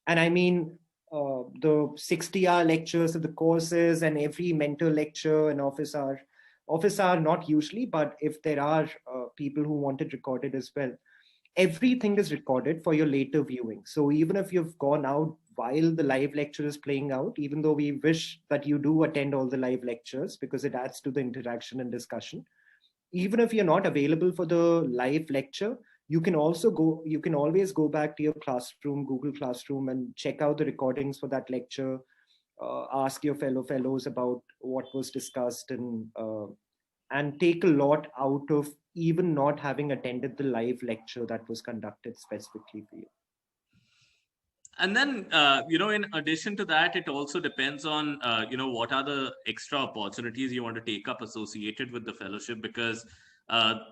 and I mean the 60-hour lectures of the courses and every mentor lecture and office hour not usually, but if there are people who want it recorded as well, everything is recorded for your later viewing. So even if you've gone out while the live lecture is playing out, even though we wish that you do attend all the live lectures because it adds to the interaction and discussion, even if you're not available for the live lecture, you can always go back to your classroom, Google Classroom, and check out the recordings for that lecture, ask your fellows about what was discussed, and take a lot out of even not having attended the live lecture that was conducted specifically for you. And then, in addition to that, it also depends on, what are the extra opportunities you want to take up associated with the fellowship, because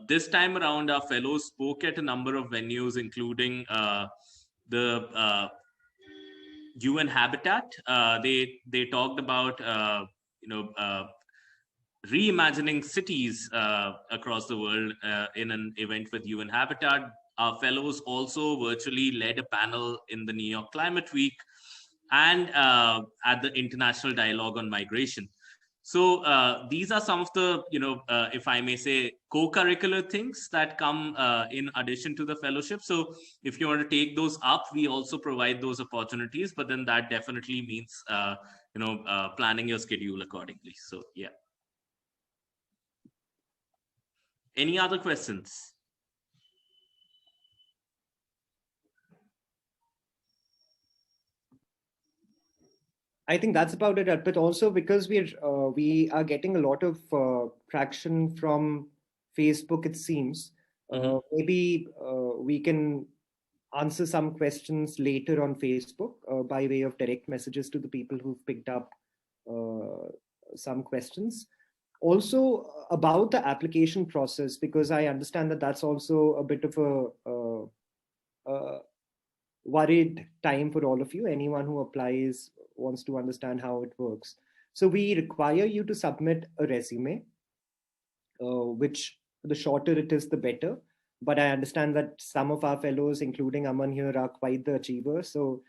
this time around, our fellows spoke at a number of venues, including the UN Habitat. They talked about, reimagining cities across the world in an event with UN Habitat. Our fellows also virtually led a panel in the New York Climate Week and at the International Dialogue on Migration. So these are some of the, if I may say, co-curricular things that come in addition to the fellowship. So if you want to take those up, we also provide those opportunities, but then that definitely means, planning your schedule accordingly. So, yeah. Any other questions? I think that's about it. But also because we are getting a lot of traction from Facebook, it seems. Maybe we can answer some questions later on Facebook by way of direct messages to the people who've picked up some questions. Also about the application process, because I understand that that's also a bit of a worried time for all of you. Anyone who applies wants to understand how it works. So we require you to submit a resume, which the shorter it is, the better. But I understand that some of our fellows, including Aman here, are quite the achievers. So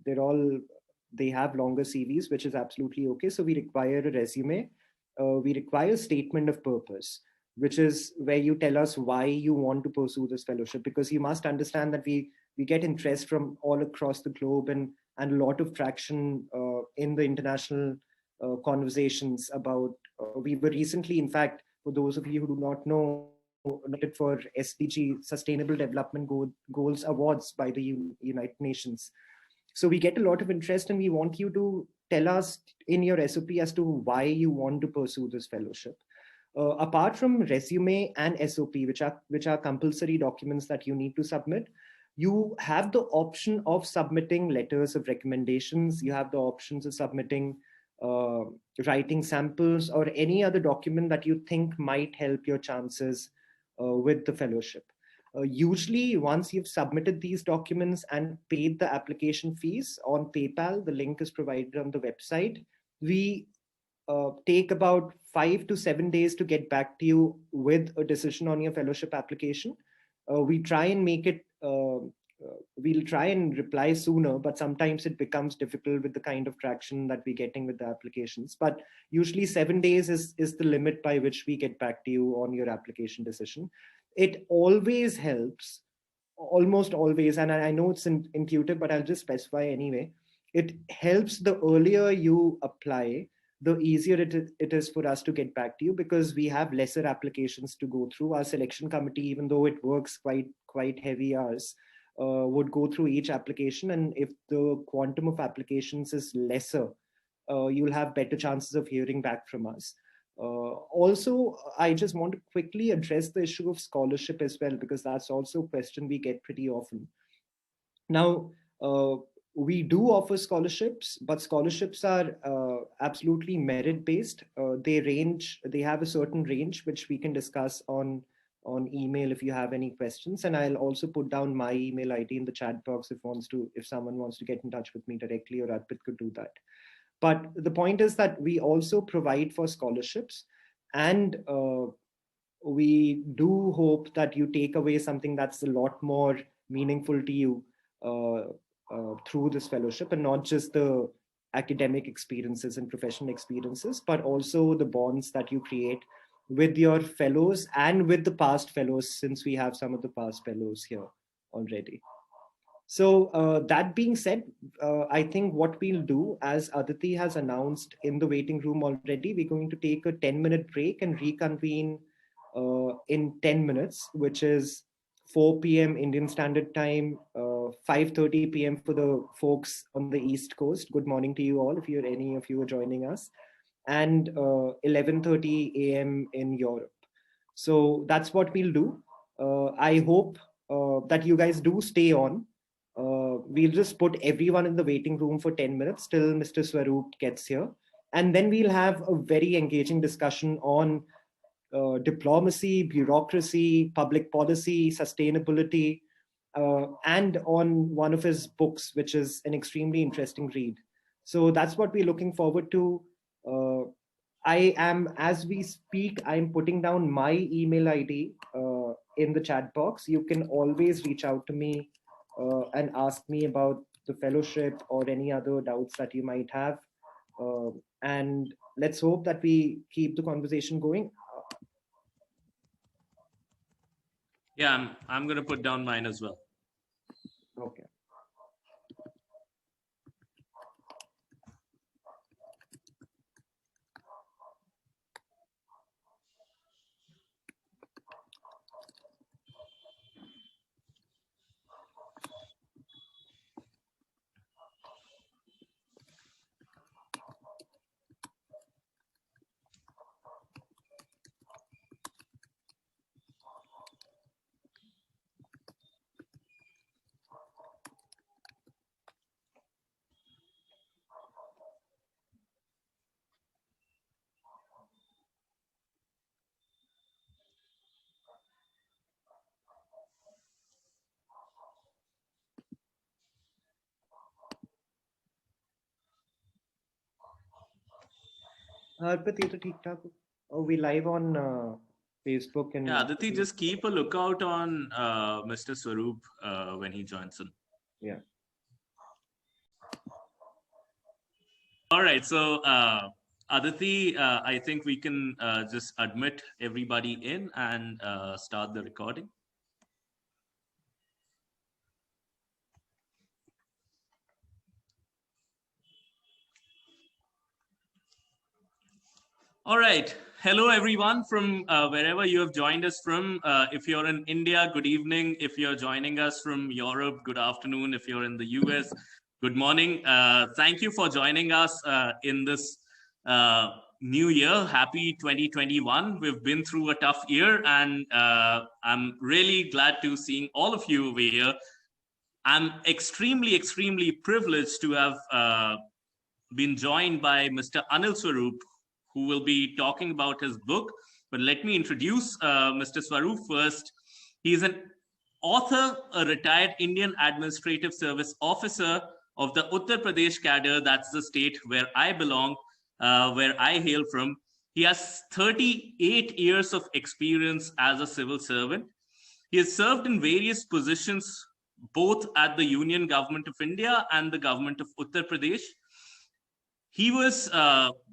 they have longer CVs, which is absolutely okay. So we require a resume. We require a statement of purpose, which is where you tell us why you want to pursue this fellowship, because you must understand that we get interest from all across the globe and a lot of traction in the international conversations about, we were recently, in fact, for those of you who do not know, nominated for SDG Sustainable Development Goals Awards by the United Nations. So we get a lot of interest, and we want you to tell us in your SOP as to why you want to pursue this fellowship. Apart from resume and SOP, which are compulsory documents that you need to submit, you have the option of submitting letters of recommendations. You have the options of submitting writing samples or any other document that you think might help your chances with the fellowship. Usually, once you've submitted these documents and paid the application fees on PayPal, the link is provided on the website. We take about 5 to 7 days to get back to you with a decision on your fellowship application. We try and make it, we'll try and reply sooner, but sometimes it becomes difficult with the kind of traction that we're getting with the applications. But usually 7 days is the limit by which we get back to you on your application decision. It always helps, almost always, and I know it's intuitive, but I'll just specify anyway. It helps the earlier you apply, the easier it is for us to get back to you, because we have lesser applications to go through. Our selection committee, even though it works quite heavy hours, would go through each application, and if the quantum of applications is lesser, you'll have better chances of hearing back from us. Also, I just want to quickly address the issue of scholarship as well, because that's also a question we get pretty often. Now, we do offer scholarships, but scholarships are absolutely merit-based. They have a certain range, which we can discuss on email if you have any questions. And I'll also put down my email ID in the chat box if someone wants to get in touch with me directly, or Arpit could do that. But the point is that we also provide for scholarships, and we do hope that you take away something that's a lot more meaningful to you through this fellowship, and not just the academic experiences and professional experiences, but also the bonds that you create with your fellows and with the past fellows, since we have some of the past fellows here already. So that being said, I think what we'll do, as Aditi has announced in the waiting room already, we're going to take a 10-minute break and reconvene in 10 minutes, which is 4 p.m. Indian Standard Time, 5:30 p.m. for the folks on the East Coast. Good morning to you all, if any of you are joining us, and 11:30 a.m. in Europe. So that's what we'll do. I hope that you guys do stay on. We'll just put everyone in the waiting room for 10 minutes till Mr. Swarup gets here. And then we'll have a very engaging discussion on diplomacy, bureaucracy, public policy, sustainability, and on one of his books, which is an extremely interesting read. So that's what we're looking forward to. As we speak, I'm putting down my email ID in the chat box. You can always reach out to me and ask me about the fellowship or any other doubts that you might have. And let's hope that we keep the conversation going. Yeah, I'm going to put down mine as well. Okay. Arpit, ye to theek thaak. Oh, we live on Facebook and. Yeah, Aditi, just keep a lookout on Mr. Swarup when he joins in. Yeah. All right. So, Aditi, I think we can just admit everybody in and start the recording. All right. Hello, everyone, from wherever you have joined us from. If you're in India, good evening. If you're joining us from Europe, good afternoon. If you're in the US, good morning. Thank you for joining us in this new year. Happy 2021. We've been through a tough year, and I'm really glad to seeing all of you over here. I'm extremely, extremely privileged to have been joined by Mr. Anil Swarup, who will be talking about his book. But let me introduce Mr. Swarup first. He's an author, a retired Indian Administrative Service officer of the Uttar Pradesh cadre, that's the state where I belong, where I hail from. He has 38 years of experience as a civil servant. He has served in various positions, both at the Union Government of India and the Government of Uttar Pradesh. He was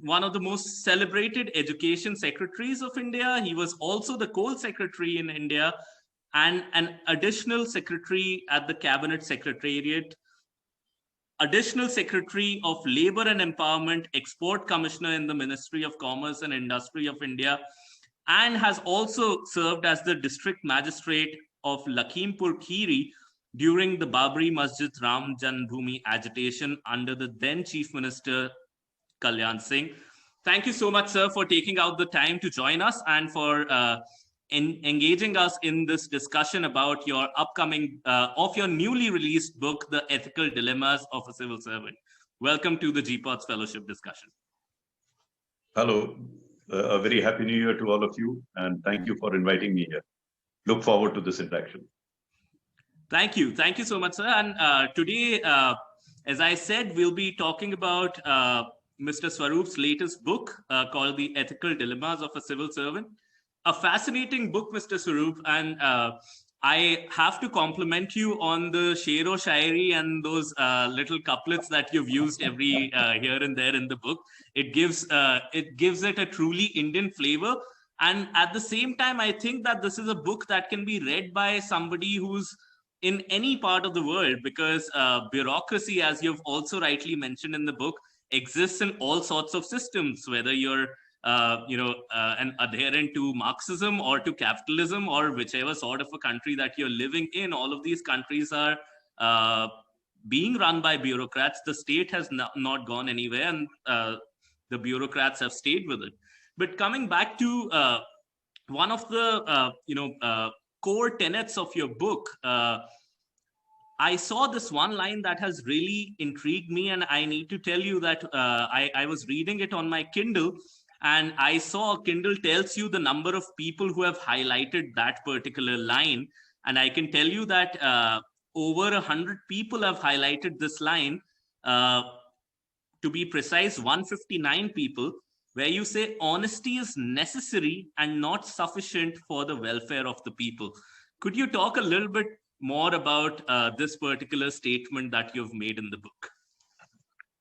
one of the most celebrated education secretaries of India. He was also the Coal Secretary in India and an additional secretary at the Cabinet Secretariat, additional secretary of Labor and Empowerment, Export Commissioner in the Ministry of Commerce and Industry of India, and has also served as the district magistrate of Lakhimpur Kheri during the Babri Masjid Ram Janmabhoomi agitation under the then Chief Minister Kalyan Singh. Thank you so much, sir, for taking out the time to join us and for engaging us in this discussion about your upcoming, of your newly released book, The Ethical Dilemmas of a Civil Servant. Welcome to the GPODS Fellowship discussion. Hello, a very happy new year to all of you, and thank you for inviting me here. Look forward to this interaction. Thank you so much, sir. And today, as I said, we'll be talking about Mr. Swarup's latest book called The Ethical Dilemmas of a Civil Servant. A fascinating book, Mr. Swarup, and I have to compliment you on the Shero Shairi and those little couplets that you've used every here and there in the book. It gives it a truly Indian flavor. And at the same time, I think that this is a book that can be read by somebody who's in any part of the world, because bureaucracy, as you've also rightly mentioned in the book, exists in all sorts of systems, whether you're an adherent to Marxism or to capitalism or whichever sort of a country that you're living in. All of these countries are being run by bureaucrats. The state has not gone anywhere, and the bureaucrats have stayed with it. But coming back to one of the core tenets of your book, I saw this one line that has really intrigued me, and I need to tell you that I was reading it on my Kindle, and I saw Kindle tells you the number of people who have highlighted that particular line. And I can tell you that over 100 people have highlighted this line, to be precise, 159 people, where you say honesty is necessary and not sufficient for the welfare of the people. Could you talk a little bit more about this particular statement that you've made in the book?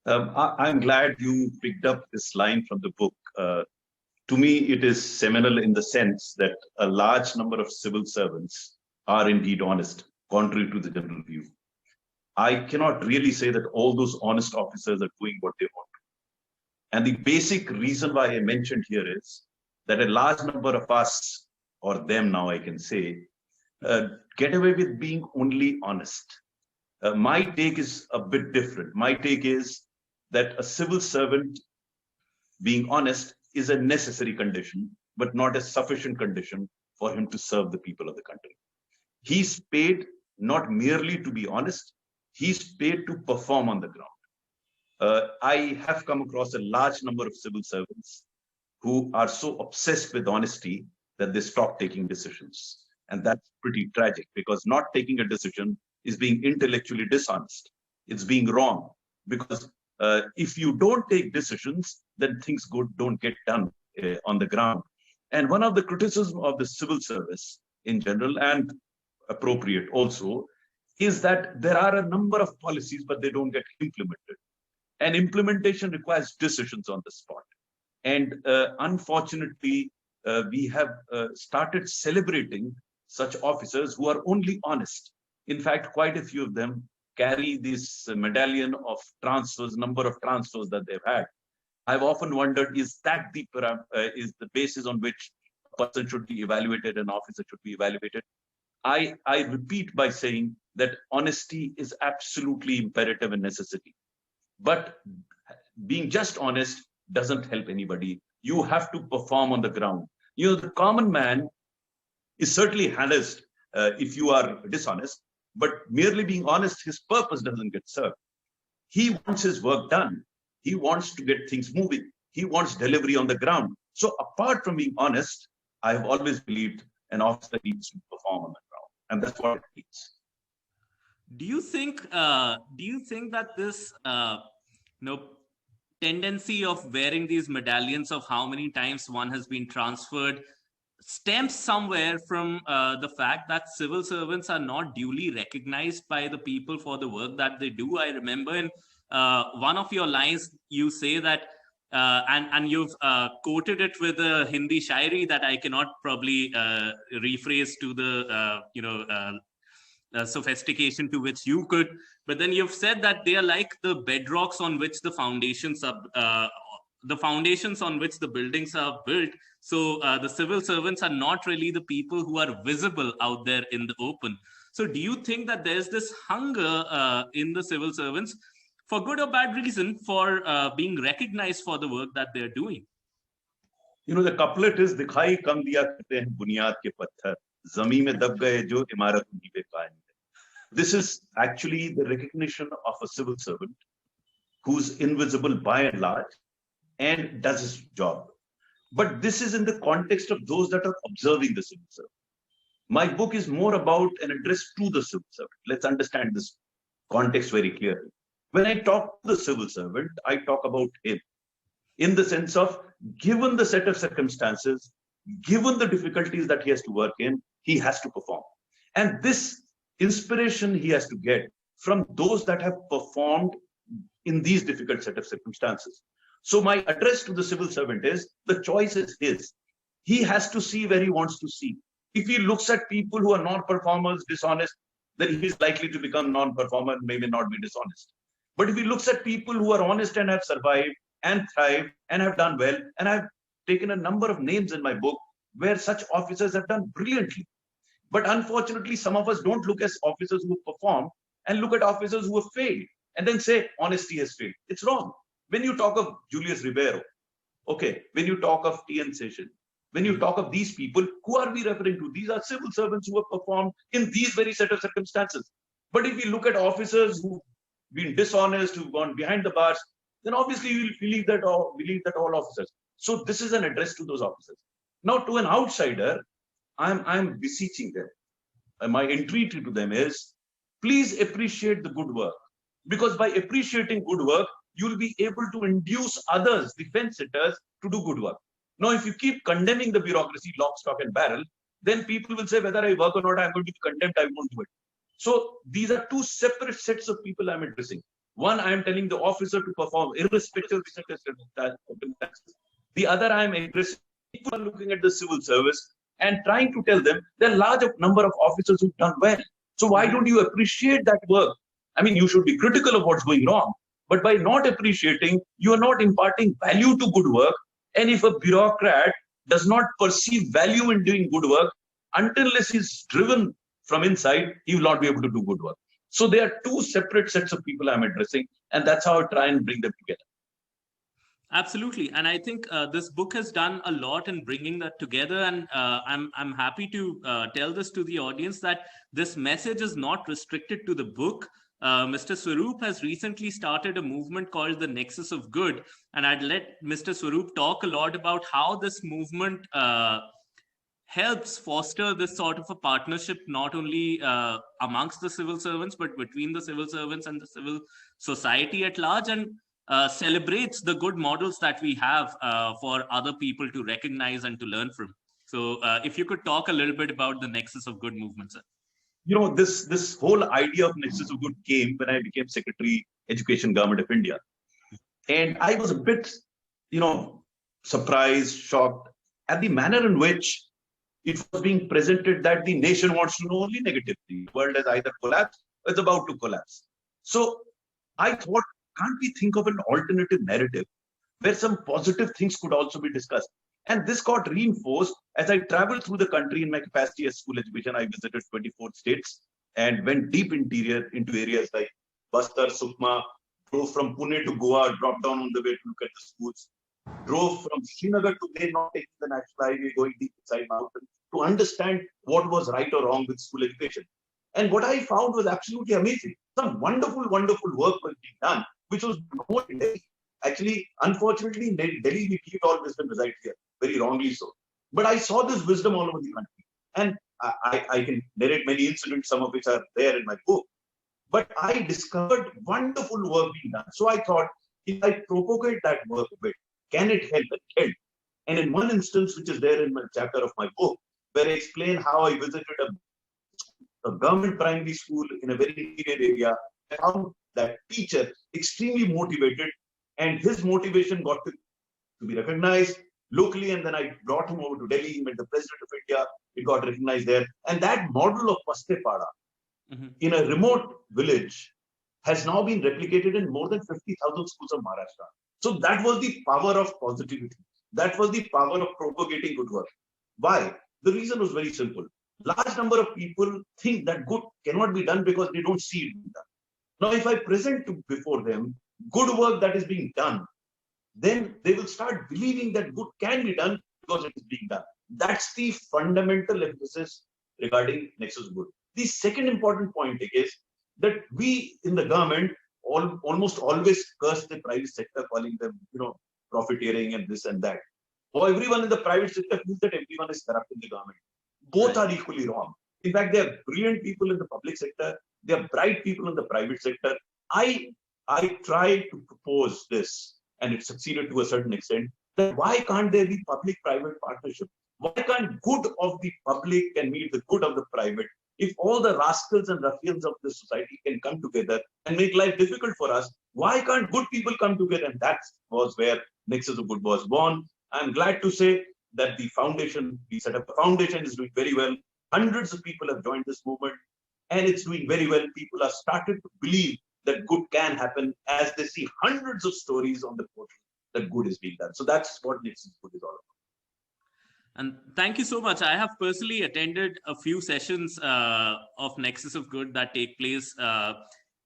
I'm glad you picked up this line from the book. To me, it is seminal in the sense that a large number of civil servants are indeed honest, contrary to the general view. I cannot really say that all those honest officers are doing what they want. And the basic reason why I mentioned here is that a large number of us, or them now I can say, get away with being only honest. My take is a bit different. My take is that a civil servant being honest is a necessary condition, but not a sufficient condition for him to serve the people of the country. He's paid not merely to be honest, he's paid to perform on the ground. I have come across a large number of civil servants who are so obsessed with honesty that they stop taking decisions. And that's pretty tragic, because not taking a decision is being intellectually dishonest. It's being wrong, because if you don't take decisions, then things don't get done on the ground. And one of the criticisms of the civil service in general, and appropriate also, is that there are a number of policies, but they don't get implemented. And implementation requires decisions on the spot. And unfortunately, we have started celebrating such officers who are only honest. In fact, quite a few of them carry this medallion of transfers, number of transfers that they've had. I've often wondered, is that is the basis on which a person should be evaluated, an officer should be evaluated? I repeat by saying that honesty is absolutely imperative and necessary. But being just honest doesn't help anybody. You have to perform on the ground. You know, the common man is certainly harassed if you are dishonest, but merely being honest, his purpose doesn't get served. He wants his work done. He wants to get things moving. He wants delivery on the ground. So apart from being honest, I have always believed an officer needs to perform on the ground. And that's what it means. Do you think that this tendency of wearing these medallions of how many times one has been transferred stems somewhere from the fact that civil servants are not duly recognized by the people for the work that they do? I remember in one of your lines, you say that, and you've quoted it with a Hindi shairi that I cannot probably rephrase to the sophistication to which you could, but then you've said that they are like the bedrocks on which the foundations on which the buildings are built. So the civil servants are not really the people who are visible out there in the open. So do you think that there's this hunger in the civil servants, for good or bad reason, for being recognized for the work that they're doing? The couplet is दिखाई कम दिया करते हैं बुनियाद के पत्थर, ज़मीन में दब गए जो इमारत उन्हीं पे कायम है. This is actually the recognition of a civil servant who's invisible by and large and does his job. But this is in the context of those that are observing the civil servant. My book is more about an address to the civil servant. Let's understand this context very clearly. When I talk to the civil servant, I talk about him in the sense of, given the set of circumstances, given the difficulties that he has to work in, he has to perform. And this inspiration he has to get from those that have performed in these difficult set of circumstances. So my address to the civil servant is, the choice is his. He has to see where he wants to see. If he looks at people who are non-performers, dishonest, then he is likely to become non-performer and maybe not be dishonest. But if he looks at people who are honest and have survived and thrived and have done well, and I've taken a number of names in my book where such officers have done brilliantly. But unfortunately, some of us don't look at officers who perform and look at officers who have failed and then say honesty has failed. It's wrong. When you talk of Julius Ribeiro, okay, when you talk of T.N. Session, when you talk of these people, who are we referring to? These are civil servants who have performed in these very set of circumstances. But if we look at officers who've been dishonest, who've gone behind the bars, then obviously we will believe that all officers. So this is an address to those officers. Now, to an outsider, I'm beseeching them. And my entreaty to them is, please appreciate the good work. Because by appreciating good work, you'll be able to induce others, the fence sitters, to do good work. Now, if you keep condemning the bureaucracy, lock, stock, and barrel, then people will say, whether I work or not, I'm going to be condemned, I won't do it. So these are two separate sets of people I'm addressing. One, I am telling the officer to perform irrespective of the circumstances. The other, I am addressing people are looking at the civil service and trying to tell them there are a large number of officers who've done well. So why don't you appreciate that work? I mean, you should be critical of what's going wrong, but by not appreciating, you are not imparting value to good work. And if a bureaucrat does not perceive value in doing good work, unless he's driven from inside, he will not be able to do good work. So there are two separate sets of people I'm addressing, and that's how I try and bring them together. Absolutely, and I think this book has done a lot in bringing that together. And I'm happy to tell this to the audience that this message is not restricted to the book. Mr. Swarup has recently started a movement called the Nexus of Good, and I'd let Mr. Swarup talk a lot about how this movement helps foster this sort of a partnership, not only amongst the civil servants, but between the civil servants and the civil society at large, and celebrates the good models that we have for other people to recognize and to learn from. So if you could talk a little bit about the Nexus of Good movement, sir. This whole idea of Nexus of Good came when I became Secretary Education, Government of India. And I was a bit, surprised, shocked at the manner in which it was being presented that the nation wants to know only negative things. The world has either collapsed or it's about to collapse. So I thought, can't we think of an alternative narrative where some positive things could also be discussed? And this got reinforced as I traveled through the country in my capacity as school education. I visited 24 states and went deep interior into areas like Bastar, Sukma, drove from Pune to Goa, dropped down on the way to look at the schools, drove from Srinagar to Leh, not taking the national highway, going deep inside mountains to understand what was right or wrong with school education. And what I found was absolutely amazing. Some wonderful, wonderful work was being done, which was more in Delhi. Actually, unfortunately, in Delhi, we believe all wisdom resides here, very wrongly so. But I saw this wisdom all over the country. And I can narrate many incidents, some of which are there in my book. But I discovered wonderful work being done. So I thought, if I propagate that work a bit, can it help? It helped. And in one instance, which is there in my chapter of my book, where I explain how I visited a government primary school in a very interior area, I found that teacher extremely motivated, and his motivation got to be recognized locally. And then I brought him over to Delhi, he met the President of India, it got recognized there. And that model of Pastepada in a remote village has now been replicated in more than 50,000 schools of Maharashtra. So that was the power of positivity. That was the power of propagating good work. Why? The reason was very simple. Large number of people think that good cannot be done because they don't see it being done. Now, if I present before them good work that is being done, then they will start believing that good can be done because it is being done. That's the fundamental emphasis regarding Nexus Good. The second important point is that we in the government almost always curse the private sector, calling them, profiteering and this and that. Or everyone in the private sector feels that everyone is corrupt in the government. Both are equally wrong. In fact, there are brilliant people in the public sector. There are bright people in the private sector. I tried to propose this, and it succeeded to a certain extent, that why can't there be public-private partnership? Why can't good of the public can meet the good of the private? If all the rascals and ruffians of the society can come together and make life difficult for us, why can't good people come together? And that was where Nexus of Good was born. I'm glad to say that the foundation, we set up a foundation, is doing very well. Hundreds of people have joined this movement, and it's doing very well. People have started to believe that good can happen as they see hundreds of stories on the portal that good is being done. So that's what Nexus Good is all about. And thank you so much. I have personally attended a few sessions of Nexus of Good that take place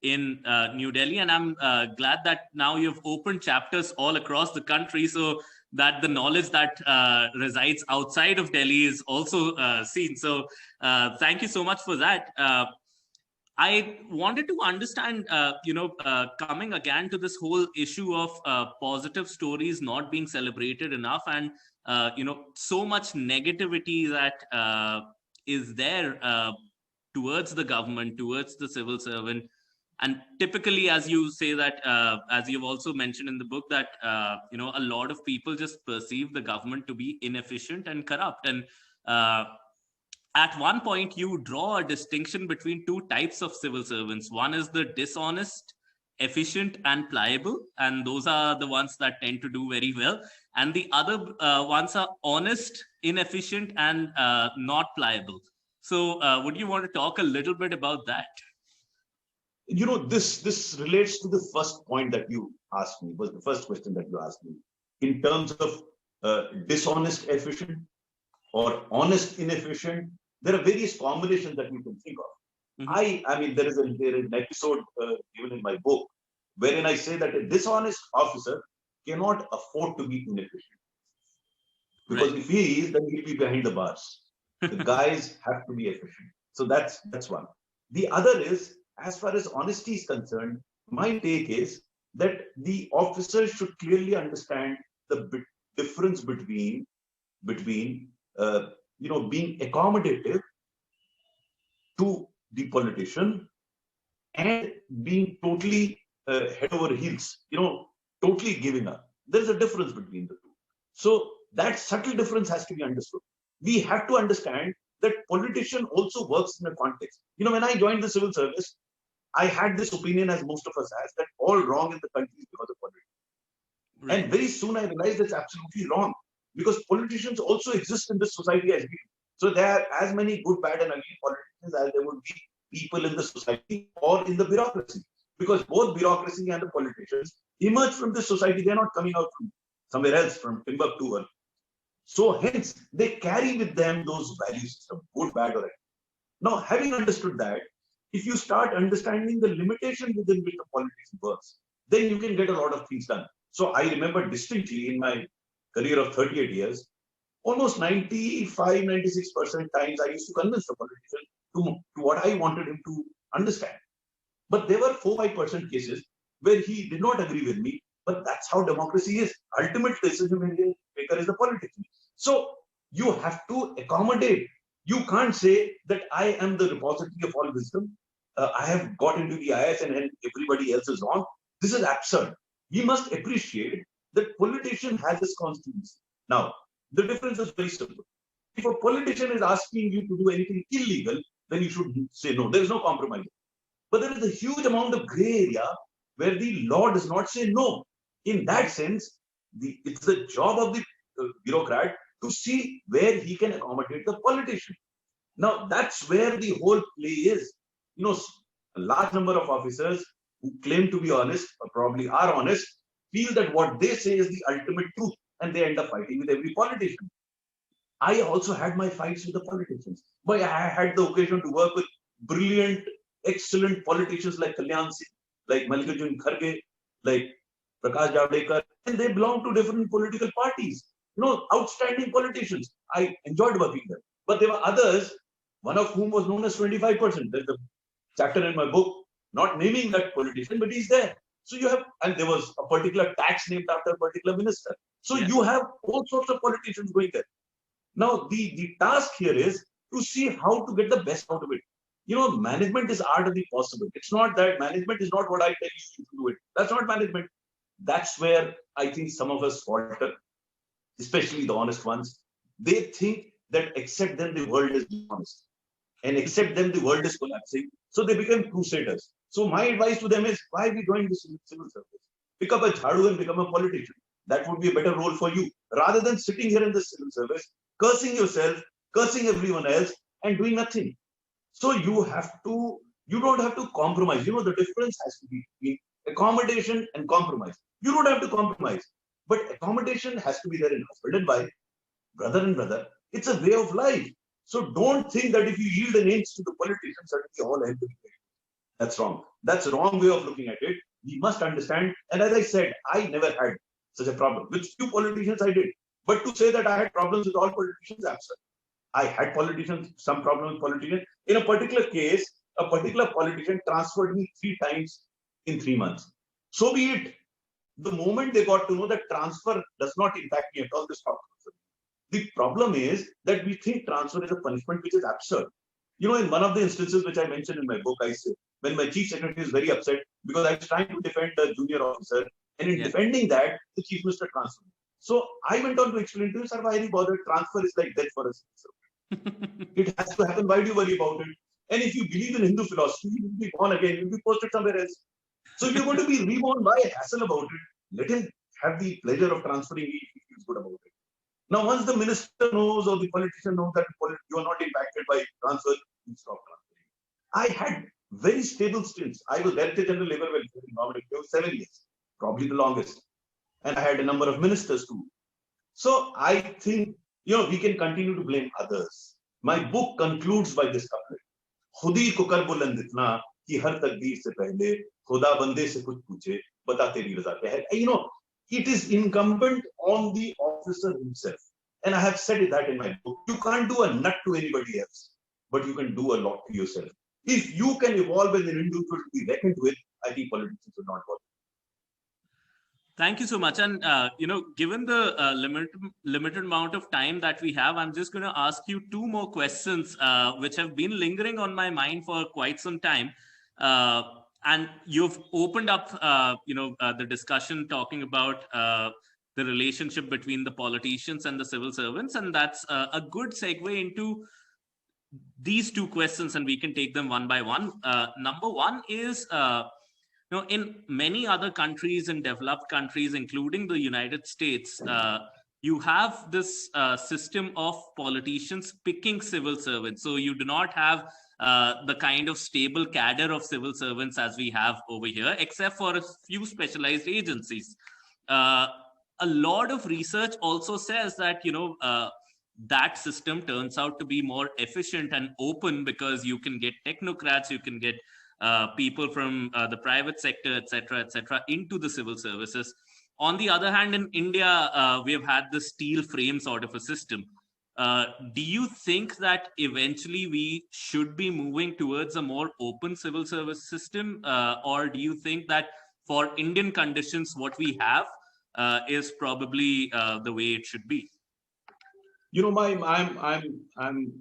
in New Delhi. And I'm glad that now you've opened chapters all across the country so that the knowledge that resides outside of Delhi is also seen. So thank you so much for that. I wanted to understand, coming again to this whole issue of positive stories not being celebrated enough, and so much negativity that is there towards the government, towards the civil servant. And typically, as you say that, as you've also mentioned in the book, that, a lot of people just perceive the government to be inefficient and corrupt. And at one point, you draw a distinction between two types of civil servants. One is the dishonest, efficient, and pliable. And those are the ones that tend to do very well. And the other ones are honest, inefficient, and not pliable. So would you want to talk a little bit about that? This relates to the first point that you asked me, was the first question that you asked me. In terms of dishonest, efficient, or honest, inefficient, there are various combinations that you can think of. I mean, there is an episode given in my book wherein I say that a dishonest officer cannot afford to be inefficient. Because if he is, then he'll be behind the bars. The guys have to be efficient. So that's one. The other is, as far as honesty is concerned, my take is that the officer should clearly understand the difference between being accommodative to the politician and being totally head over heels, totally giving up. There's a difference between the two. So that subtle difference has to be understood. We have to understand that politician also works in a context. When I joined the civil service, I had this opinion, as most of us has, that all wrong in the country is because of politics. And very soon I realized that's absolutely wrong, because politicians also exist in this society as we do. So there are as many good, bad, and ugly politicians as there would be people in the society or in the bureaucracy. Because both bureaucracy and the politicians emerge from this society. They're not coming out from somewhere else, from Timbuktu. So hence, they carry with them those values system, good, bad, or ugly. Now, having understood that, if you start understanding the limitation within which the politics works, then you can get a lot of things done. So I remember distinctly in my career of 38 years, almost 95, 96% times I used to convince the politician to what I wanted him to understand. But there were 4-5% cases where he did not agree with me, but that's how democracy is. Ultimate decision maker is the politician. So you have to accommodate You can't say that I am the repository of all wisdom. I have got into the IS and everybody else is wrong. This is absurd. We must appreciate that politician has his constituency. Now, the difference is very simple. If a politician is asking you to do anything illegal, then you should say no. There is no compromise. But there is a huge amount of gray area where the law does not say no. In that sense, it's the job of the bureaucrat to see where he can accommodate the politician. Now, that's where the whole play is. You know, a large number of officers who claim to be honest, or probably are honest, feel that what they say is the ultimate truth, and they end up fighting with every politician. I also had my fights with the politicians. But I had the occasion to work with brilliant, excellent politicians like Kalyan Singh, like Mallikarjun Kharge, like Prakash Javadekar, and they belong to different political parties. You know, outstanding politicians. I enjoyed working there. But there were others, one of whom was known as 25%. There's a chapter in my book, not naming that politician, but he's there. So you have, and there was a particular tax named after a particular minister. So you have all sorts of politicians going there. Now, the task here is to see how to get the best out of it. You know, management is art of the possible. It's not that management is not what I tell you to do it. That's not management. That's where I think some of us falter, especially the honest ones. They think that except them, the world is honest. And except them, the world is collapsing. So they become crusaders. So my advice to them is, why are we going to civil service? Pick up a jhadu and become a politician. That would be a better role for you. Rather than sitting here in the civil service, cursing yourself, cursing everyone else, and doing nothing. So you don't have to compromise. You know, the difference has to be between accommodation and compromise. You don't have to compromise. But accommodation has to be there in husband and wife, brother and brother. It's a way of life. So don't think that if you yield an inch to the politicians, suddenly all hell will be great. That's wrong. That's the wrong way of looking at it. We must understand. And as I said, I never had such a problem. With few politicians I did. But to say that I had problems with all politicians, absurd. I had some problem with politicians. In a particular case, a particular politician transferred me 3 times in 3 months. So be it. The moment they got to know that transfer does not impact me at all, they stopped. The problem is that we think transfer is a punishment, which is absurd. You know, in one of the instances which I mentioned in my book, I said, when my chief secretary is very upset because I was trying to defend a junior officer, and in defending that, the chief minister transferred. So I went on to explain to him, sir, why are you bothered? Transfer is like death for us. It has to happen. Why do you worry about it? And if you believe in Hindu philosophy, you will be born again. You will be posted somewhere else. So if you're going to be reborn, why hassle about it? Let him have the pleasure of transferring if he feels good about it. Now, once the minister knows or the politician knows that you are not impacted by transfer, you stop transferring. I had very stable stints. I was Director General Labour Welfare in Government for 7 years, probably the longest. And I had a number of ministers too. So I think, you know, we can continue to blame others. My book concludes by this couplet. खुदी को कर बुलंद इतना कि हर तकदीर से पहले खुदा बंदे से कुछ पूछे बता तेरी रजा क्या है. You know, it is incumbent on the officer himself. And I have said that in my book. You can't do a nut to anybody else, but you can do a lot to yourself. If you can evolve as an individual to be reckoned with, I think politicians will not bother. Thank you so much. And, you know, given the limited amount of time that we have, I'm just going to ask you 2 more questions, which have been lingering on my mind for quite some time. And you've opened up, the discussion talking about the relationship between the politicians and the civil servants. And that's a good segue into these 2 questions, and we can take them one by one. Number one is, in many other countries, in developed countries, including the United States, you have this system of politicians picking civil servants. So you do not have the kind of stable cadre of civil servants as we have over here, except for a few specialized agencies. A lot of research also says that, that system turns out to be more efficient and open because you can get technocrats, you can get people from the private sector, etc., into the civil services. On the other hand, in India, we have had the steel frame sort of a system. Do you think that eventually we should be moving towards a more open civil service system, or do you think that for Indian conditions, what we have is probably the way it should be? You know, I'm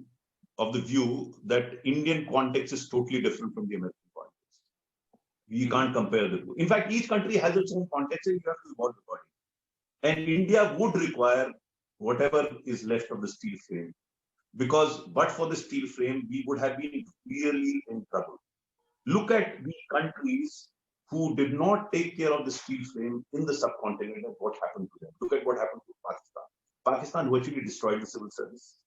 of the view that Indian context is totally different from the American context. We can't compare the two. In fact, each country has its own context and you have to evolve accordingly. And India would require whatever is left of the steel frame, because but for the steel frame, we would have been really in trouble. Look at the countries who did not take care of the steel frame in the subcontinent and what happened to them. Look at what happened to Pakistan. Pakistan virtually destroyed the civil service,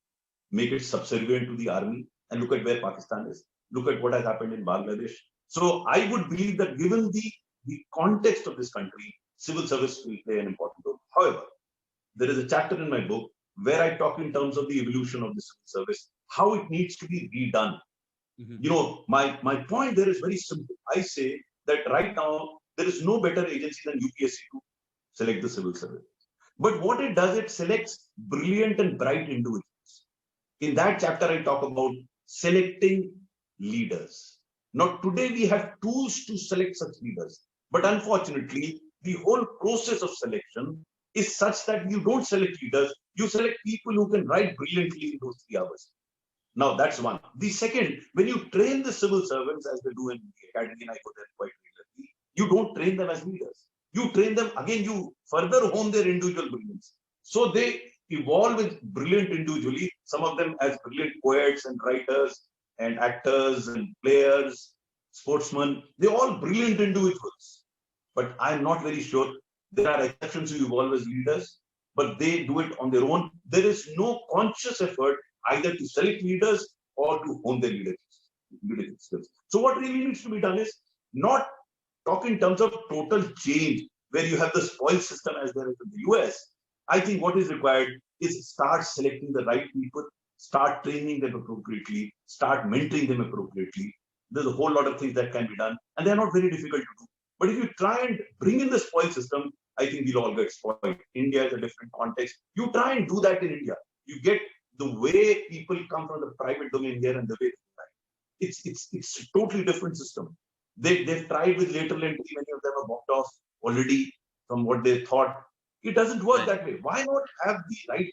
make it subservient to the army, and look at where Pakistan is. Look at what has happened in Bangladesh. So I would believe that given the context of this country, civil service will play an important role. However, there is a chapter in my book where I talk in terms of the evolution of the civil service, how it needs to be redone. You know, my point there is very simple. I say that right now, there is no better agency than UPSC to select the civil service. But what it does, it selects brilliant and bright individuals. In that chapter, I talk about selecting leaders. Now, today we have tools to select such leaders. But unfortunately, the whole process of selection is such that you don't select leaders, you select people who can write brilliantly in those 3 hours. Now, that's one. The second, when you train the civil servants, as they do in the academy, and I go there quite regularly, you don't train them as leaders. You train them, again, you further hone their individual brilliance. So they evolve with brilliant individually, some of them as brilliant poets and writers and actors and players, sportsmen. They're all brilliant individuals. But I'm not very sure. There are exceptions who evolve as leaders, but they do it on their own. There is no conscious effort either to select leaders or to hone their leadership skills. So what really needs to be done is not talk in terms of total change, where you have the spoil system as there is in the US. I think what is required is start selecting the right people, start training them appropriately, start mentoring them appropriately. There's a whole lot of things that can be done, and they're not very difficult to do. But if you try and bring in the spoil system, I think we'll all get spoiled. India is a different context. You try and do that in India. You get the way people come from the private domain here and the way they it's a totally different system. They've tried with lateral entry, many of them have walked off already from what they thought. It doesn't work that way. Why not have the right?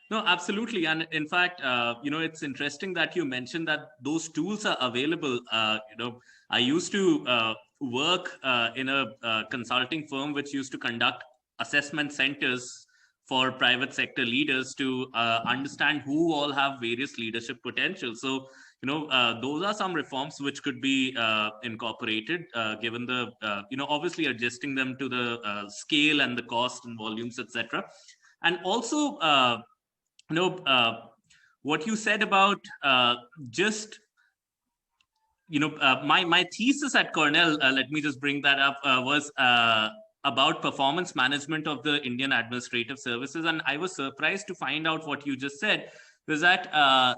No, absolutely. And in fact, it's interesting that you mentioned that those tools are available. I used to work in a consulting firm which used to conduct assessment centers for private sector leaders to understand who all have various leadership potential. So, those are some reforms which could be incorporated, given the, obviously adjusting them to the scale and the cost and volumes, etc. And also, what you said about my thesis at Cornell, let me just bring that up, was about performance management of the Indian administrative services. And I was surprised to find out what you just said, was that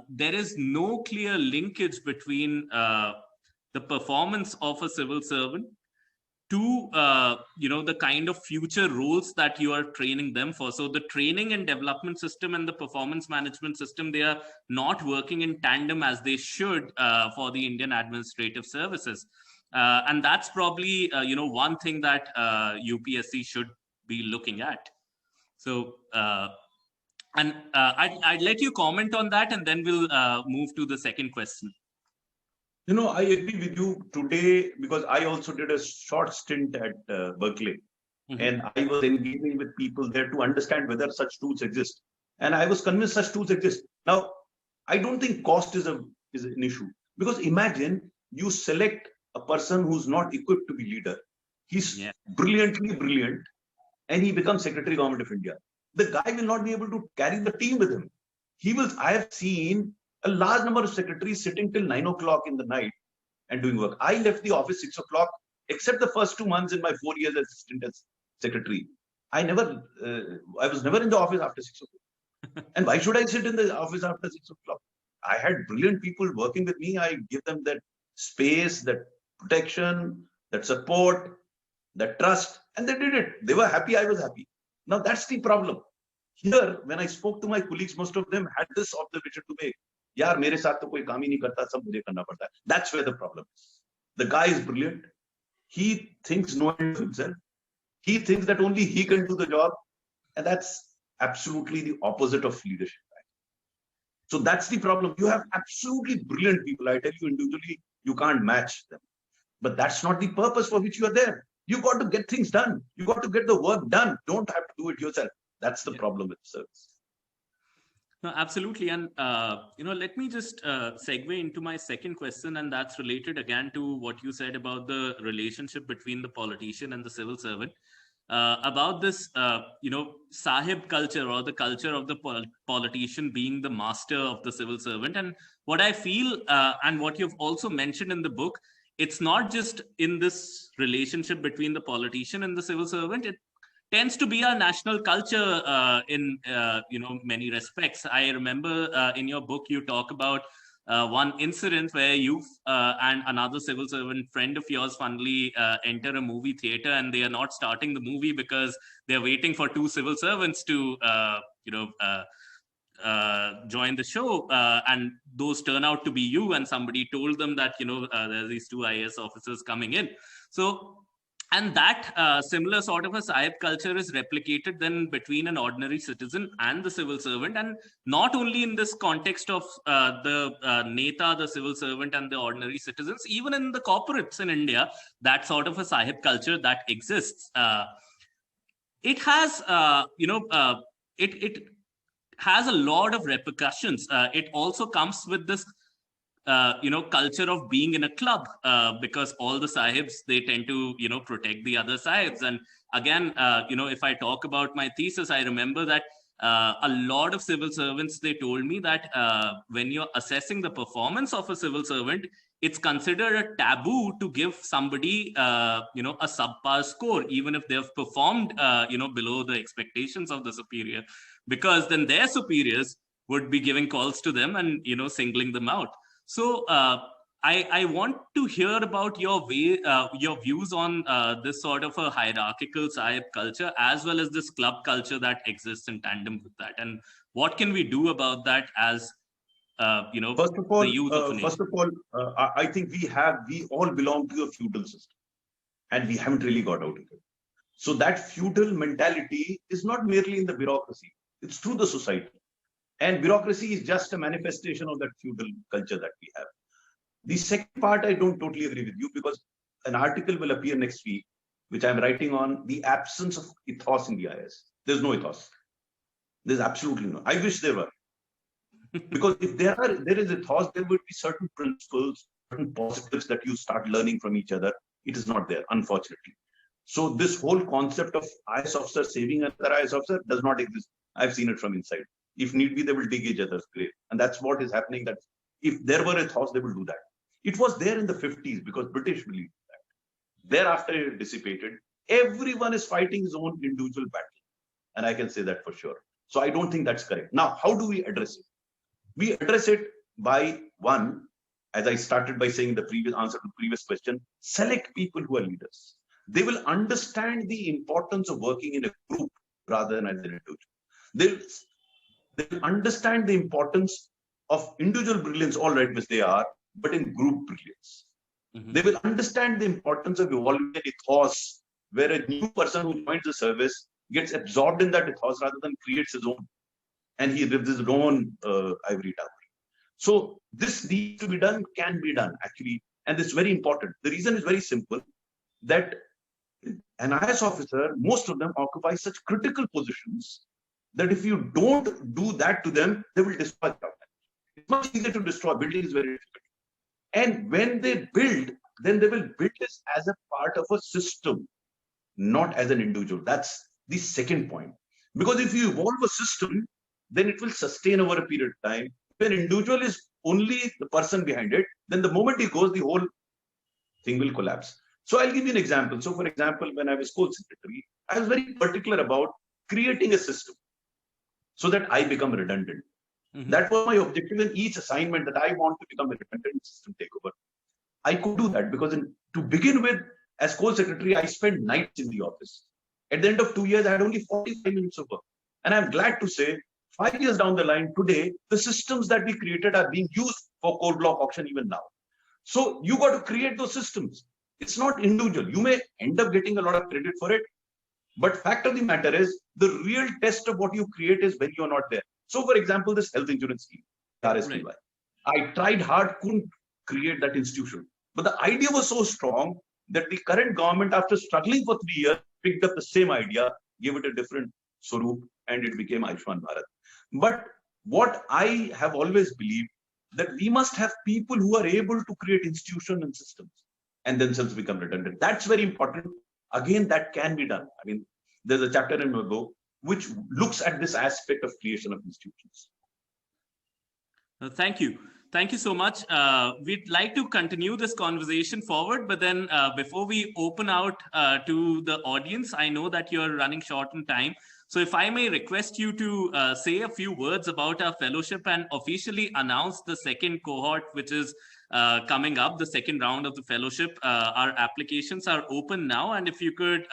there is no clear linkage between the performance of a civil servant to the kind of future roles that you are training them for. So the training and development system and the performance management system, they are not working in tandem as they should for the Indian administrative services. And that's probably one thing that UPSC should be looking at. So I'd let you comment on that, and then we'll move to the second question. I agree with you today, because I also did a short stint at Berkeley, and I was engaging with people there to understand whether such tools exist. And I was convinced such tools exist. Now, I don't think cost is an issue, because imagine you select a person who's not equipped to be leader. He's brilliantly brilliant, and he becomes Secretary Government of India. The guy will not be able to carry the team with him. I have seen a large number of secretaries sitting till 9 o'clock in the night and doing work. I left the office 6 o'clock, except the first 2 months in my 4 years as assistant as secretary. I was never in the office after 6 o'clock. And why should I sit in the office after 6 o'clock? I had brilliant people working with me. I give them that space, that protection, that support, that trust, and they did it. They were happy, I was happy. Now that's the problem. Here, when I spoke to my colleagues, most of them had this observation to make. Yaar, mere saath to koi kaam hi nahi karta, sab mujhe karna padta hai. That's where the problem is. The guy is brilliant. He thinks no end of himself. He thinks that only he can do the job. And that's absolutely the opposite of leadership. So that's the problem. You have absolutely brilliant people. I tell you, individually, you can't match them. But that's not the purpose for which you are there. You got to get things done. You got to get the work done. Don't have to do it yourself. That's the problem with service. No, absolutely. And, let me just segue into my second question. And that's related again to what you said about the relationship between the politician and the civil servant. About this, Sahib culture, or the culture of the politician being the master of the civil servant. And what I feel, and what you've also mentioned in the book, it's not just in this relationship between the politician and the civil servant. It tends to be our national culture in many respects. I remember in your book you talk about one incident where you and another civil servant friend of yours funnily enter a movie theater, and they are not starting the movie because they're waiting for two civil servants to join the show, and those turn out to be you, and somebody told them that there's these two IAS officers coming in. So, and that similar sort of a Sahib culture is replicated then between an ordinary citizen and the civil servant, and not only in this context of the Neta, the civil servant, and the ordinary citizens, even in the corporates in India, that sort of a Sahib culture that exists. It has, it has a lot of repercussions. It also comes with this culture of being in a club, because all the sahibs, they tend to protect the other sahibs. And again, if I talk about my thesis, I remember that a lot of civil servants, they told me that when you're assessing the performance of a civil servant, it's considered a taboo to give somebody a subpar score, even if they've performed below the expectations of the superior, because then their superiors would be giving calls to them and singling them out. So I want to hear about your views on this sort of a hierarchical Sahib culture, as well as this club culture that exists in tandem with that, and what can we do about that as First of all, the youth of a nation? First of all, I think we all belong to a feudal system, and we haven't really got out of it. So that feudal mentality is not merely in the bureaucracy; it's through the society. And bureaucracy is just a manifestation of that feudal culture that we have. The second part, I don't totally agree with you, because an article will appear next week, which I'm writing on the absence of ethos in the IS. There's no ethos. There's absolutely no. I wish there were. Because if there is ethos, there would be certain principles, certain positives that you start learning from each other. It is not there, unfortunately. So this whole concept of IS officer saving another IS officer does not exist. I've seen it from inside. If need be, they will dig each other's grave. And that's what is happening. That if there were ethos, they will do that. It was there in the 50s because British believed that. Thereafter, it dissipated. Everyone is fighting his own individual battle. And I can say that for sure. So I don't think that's correct. Now, how do we address it? We address it by, one, as I started by saying in the previous answer to the previous question, select people who are leaders. They will understand the importance of working in a group rather than as an individual. They will understand the importance of individual brilliance, all right, which they are, but in group brilliance. Mm-hmm. They will understand the importance of evolving an ethos, where a new person who joins the service gets absorbed in that ethos rather than creates his own. And he lives his own ivory tower. So this needs to be done, can be done actually. And this is very important. The reason is very simple, that an IS officer, most of them occupy such critical positions that if you don't do that to them, they will destroy the government. It's much easier to destroy. Building is very difficult. And when they build, then they will build this as a part of a system, not as an individual. That's the second point. Because if you evolve a system, then it will sustain over a period of time. If an individual is only the person behind it, then the moment he goes, the whole thing will collapse. So I'll give you an example. So for example, when I was school secretary, I was very particular about creating a system so that I become redundant. Mm-hmm. That was my objective in each assignment, that I want to become a redundant system takeover. I could do that because to begin with, as school secretary, I spent nights in the office. At the end of 2 years, I had only 45 minutes of work. And I'm glad to say, 5 years down the line, today, the systems that we created are being used for core block auction even now. So you got to create those systems. It's not individual. You may end up getting a lot of credit for it, but fact of the matter is, the real test of what you create is when you're not there. So for example, this health insurance scheme. RSPY. I tried hard, couldn't create that institution. But the idea was so strong that the current government, after struggling for 3 years, picked up the same idea, gave it a different Swarup, and it became Ayushman Bharat. But what I have always believed, that we must have people who are able to create institutions and systems and themselves become redundant. That's very important. Again, that can be done. I mean, there's a chapter in my book which looks at this aspect of creation of institutions. Thank you. Thank you so much. We'd like to continue this conversation forward, but then before we open out to the audience, I know that you're running short on time. So if I may request you to say a few words about our fellowship and officially announce the second cohort, which is coming up, the second round of the fellowship. Our applications are open now. And if you could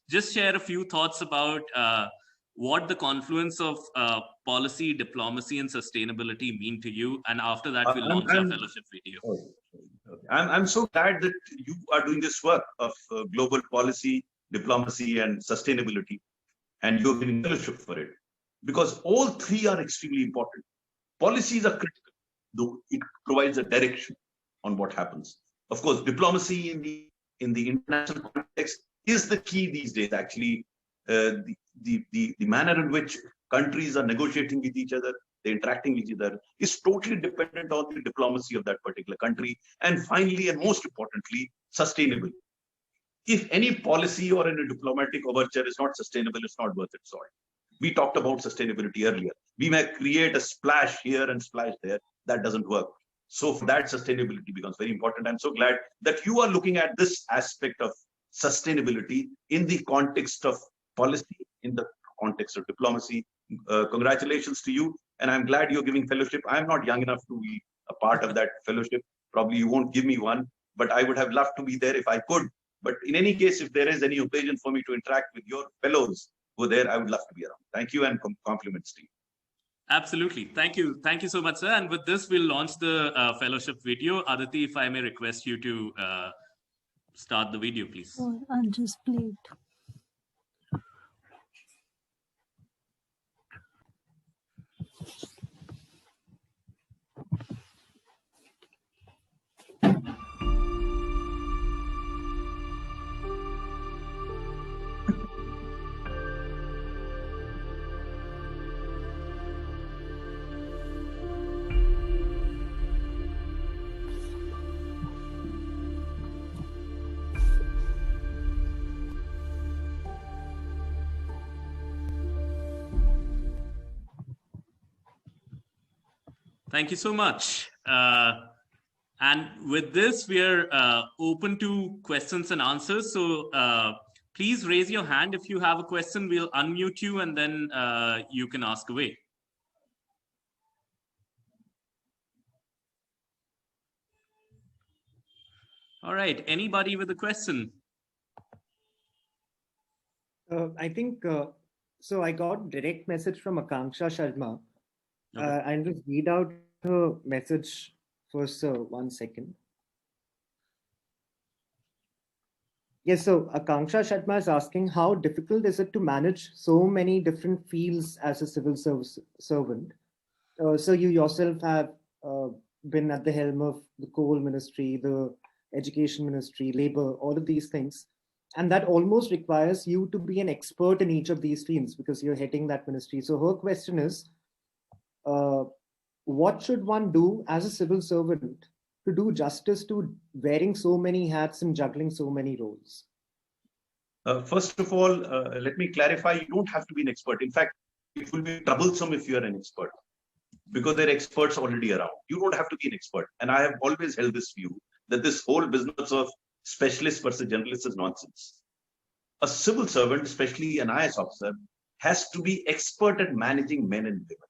just share a few thoughts about what the confluence of policy, diplomacy, and sustainability mean to you. And after that, we'll launch our fellowship video. I'm so glad that you are doing this work of global policy, diplomacy, and sustainability, and you're giving fellowship for it, because all three are extremely important. Policies are critical, though it provides a direction on what happens. Of course, diplomacy in the international context is the key these days. Actually, the manner in which countries are negotiating with each other, they're interacting with each other, is totally dependent on the diplomacy of that particular country. And finally, and most importantly, sustainable. If any policy or any diplomatic overture is not sustainable, it's not worth its salt. We talked about sustainability earlier. We may create a splash here and splash there. That doesn't work. So for that, sustainability becomes very important. I'm so glad that you are looking at this aspect of sustainability in the context of policy, in the context of diplomacy. Congratulations to you. And I'm glad you're giving fellowship. I'm not young enough to be a part of that fellowship. Probably you won't give me one, but I would have loved to be there if I could. But in any case, if there is any occasion for me to interact with your fellows who are there, I would love to be around. Thank you, and compliments to you. Absolutely. Thank you. Thank you so much, sir. And with this, we'll launch the fellowship video. Aditi, if I may request you to start the video, please. Oh, I'll just play it. Thank you so much. And with this, we are open to questions and answers. So please raise your hand if you have a question. We'll unmute you and then you can ask away. All right. Anybody with a question? I think, so I got direct message from Akanksha Sharma. Okay. I'll just read out her message first, sir. 1 second. Yes, so Akanksha Sharma is asking, how difficult is it to manage so many different fields as a civil service servant? So you yourself have been at the helm of the coal ministry, the education ministry, labor, all of these things. And that almost requires you to be an expert in each of these fields because you're heading that ministry. So her question is, what should one do as a civil servant to do justice to wearing so many hats and juggling so many roles? First of all, let me clarify, you don't have to be an expert. In fact, it will be troublesome if you're an expert because there are experts already around. You don't have to be an expert. And I have always held this view that this whole business of specialist versus generalist is nonsense. A civil servant, especially an IAS officer, has to be expert at managing men and women.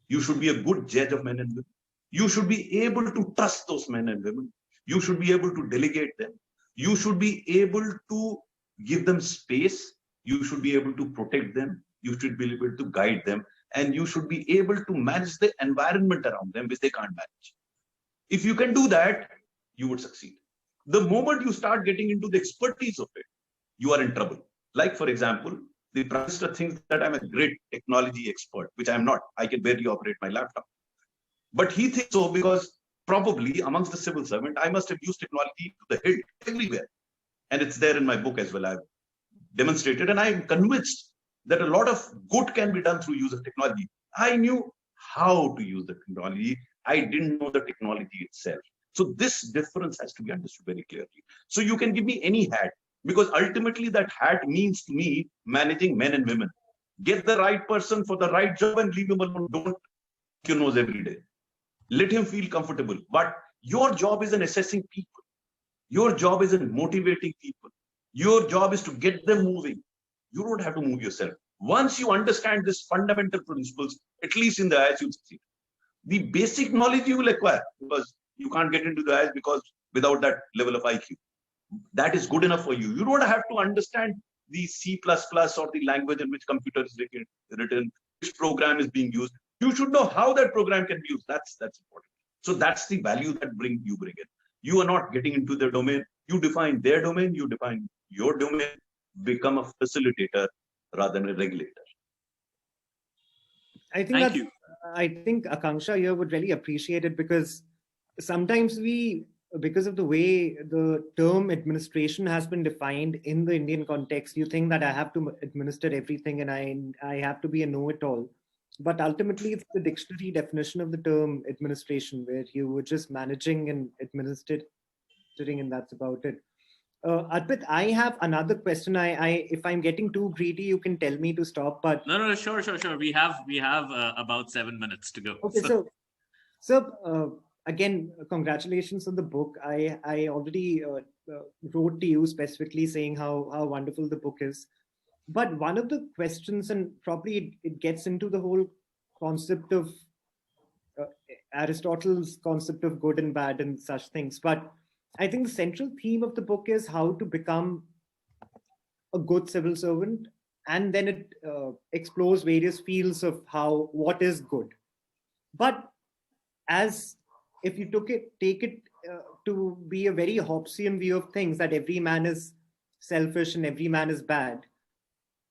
You should be a good judge of men and women. You should be able to trust those men and women. You should be able to delegate them. You should be able to give them space. You should be able to protect them. You should be able to guide them. And you should be able to manage the environment around them, which they can't manage. If you can do that, you would succeed. The moment you start getting into the expertise of it, you are in trouble. Like, for example, the Prime Minister thinks that I'm a great technology expert, which I'm not. I can barely operate my laptop. But he thinks so because probably amongst the civil servant, I must have used technology to the hilt everywhere. And it's there in my book as well. I've demonstrated, and I'm convinced that a lot of good can be done through use of technology. I knew how to use the technology. I didn't know the technology itself. So this difference has to be understood very clearly. So you can give me any hat, because ultimately that hat means to me managing men and women. Get the right person for the right job and leave him alone. Don't your nose every day. Let him feel comfortable. But your job is in assessing people. Your job is in motivating people. Your job is to get them moving. You don't have to move yourself. Once you understand these fundamental principles, at least in the IS, you'll succeed. The basic knowledge you will acquire, because you can't get into the IS because without that level of IQ. That is good enough for you. You don't have to understand the C++ or the language in which computer is written, which program is being used. You should know how that program can be used. That's important. So that's the value that you bring in. You are not getting into their domain. You define their domain. You define your domain. Become a facilitator rather than a regulator. I think Akanksha here would really appreciate it, because sometimes because of the way the term administration has been defined in the Indian context, you think that I have to administer everything and I have to be a know-it-all. But ultimately, it's the dictionary definition of the term administration, where you were just managing and administering, and that's about it. Arpit, I have another question. If I'm getting too greedy, you can tell me to stop. But no, sure. We have about 7 minutes to go. Okay, so again, congratulations on the book. I already wrote to you specifically saying how wonderful the book is. But one of the questions, and probably it gets into the whole concept of Aristotle's concept of good and bad and such things. But I think the central theme of the book is how to become a good civil servant, and then it explores various fields of what is good. But as if you take it to be a very Hobbesian view of things, that every man is selfish and every man is bad.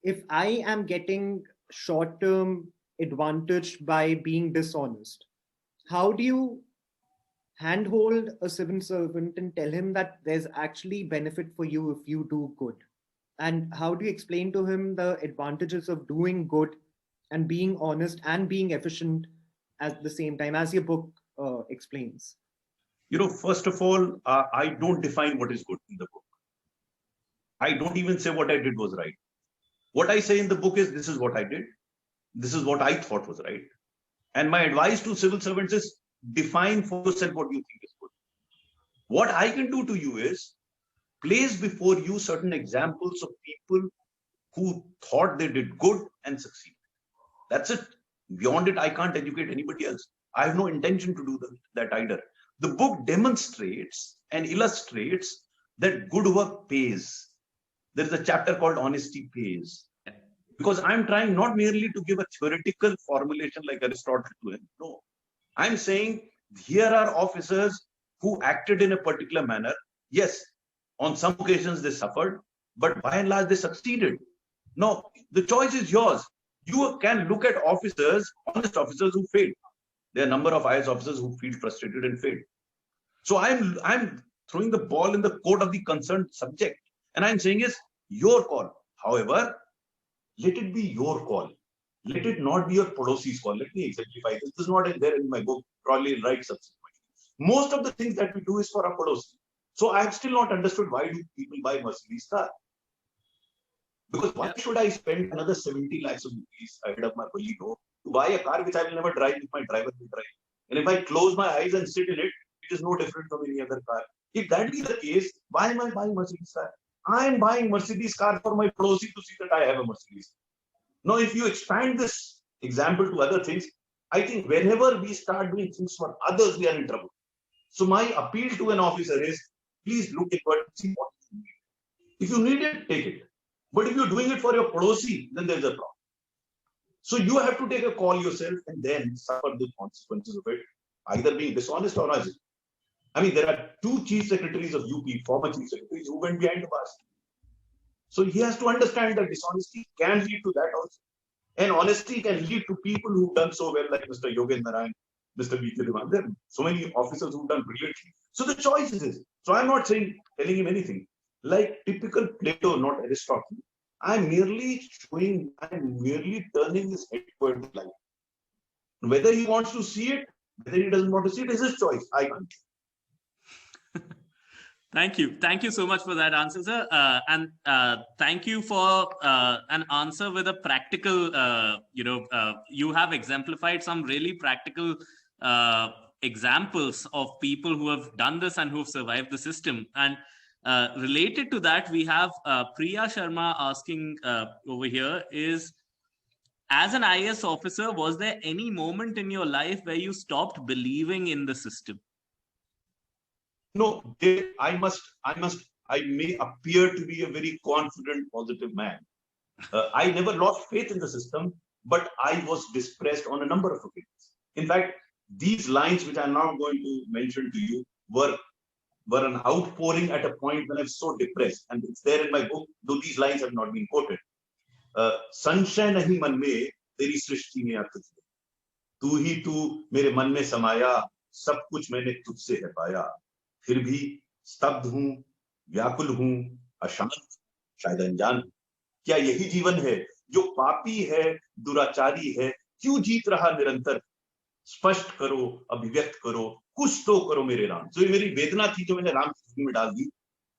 If I am getting short-term advantage by being dishonest, how do you handhold a civil servant and tell him that there's actually benefit for you if you do good? And how do you explain to him the advantages of doing good and being honest and being efficient at the same time, as your book explains? First of all, I don't define what is good in the book. I don't even say what I did was right. What I say in the book is, this is what I did. This is what I thought was right. And my advice to civil servants is, define for yourself what you think is good. What I can do to you is place before you certain examples of people who thought they did good and succeeded. That's it. Beyond it, I can't educate anybody else. I have no intention to do that either. The book demonstrates and illustrates that good work pays. There is a chapter called Honesty Pays. Because I'm trying not merely to give a theoretical formulation like Aristotle to him. No. I'm saying here are officers who acted in a particular manner. Yes, on some occasions they suffered, but by and large they succeeded. No, the choice is yours. You can look at officers, honest officers who failed. There are a number of IS officers who feel frustrated and failed. So I'm throwing the ball in the court of the concerned subject. And I'm saying is your call. However, let it be your call. Let it not be your Padosi's call. Let me exemplify this. This is not there in my book. Probably write subsequently. Most of the things that we do is for our Padosi. So I have still not understood, why do people buy Mercedes car? Because why should I spend another 70 lakhs of rupees ahead of my Bolino to buy a car which I will never drive if my driver will drive? And if I close my eyes and sit in it, it is no different from any other car. If that be the case, why am I buying Mercedes car? I am buying Mercedes car for my Padosi to see that I have a Mercedes. Now, if you expand this example to other things, I think whenever we start doing things for others, we are in trouble. So my appeal to an officer is, please look at what you need. If you need it, take it. But if you're doing it for your Padosi, then there's a problem. So you have to take a call yourself and then suffer the consequences of it, either being dishonest or honest. I mean, there are 2 chief secretaries of UP, former chief secretaries, who went behind the bars. So he has to understand that dishonesty can lead to that also. And honesty can lead to people who've done so well, like Mr. Yogendra Narayan, Mr. V.K. Devan. There are so many officers who've done brilliantly. So the choice is this. So I'm not telling him anything. Like typical Plato, not Aristotle, I'm merely turning his head towards life. Whether he wants to see it, whether he doesn't want to see it, is his choice. I can't. Thank you. Thank you so much for that answer, sir. And thank you for an answer with a practical, you have exemplified some really practical examples of people who have done this and who have survived the system. And related to that, we have Priya Sharma asking over here is, as an IAS officer, was there any moment in your life where you stopped believing in the system? No, I may appear to be a very confident, positive man. I never lost faith in the system, but I was depressed on a number of occasions. In fact, these lines, which I'm now going to mention to you, were an outpouring at a point when I was so depressed. And it's there in my book, though these lines have not been quoted. संशय नहीं मन में तेरी सृष्टि में अर्थ तू ही तू मेरे मन में समाया सब कुछ मैंने तुझसे है पाया फिर भी स्तब्ध हूं व्याकुल हूं अशांत शायद अनजान क्या यही जीवन है जो पापी है दुराचारी है क्यों जीत रहा निरंतर स्पष्ट करो अभिव्यक्त करो कुछ तो करो मेरे राम तो ये मेरी वेदना थी जो मैंने राम की धुन में डाल दी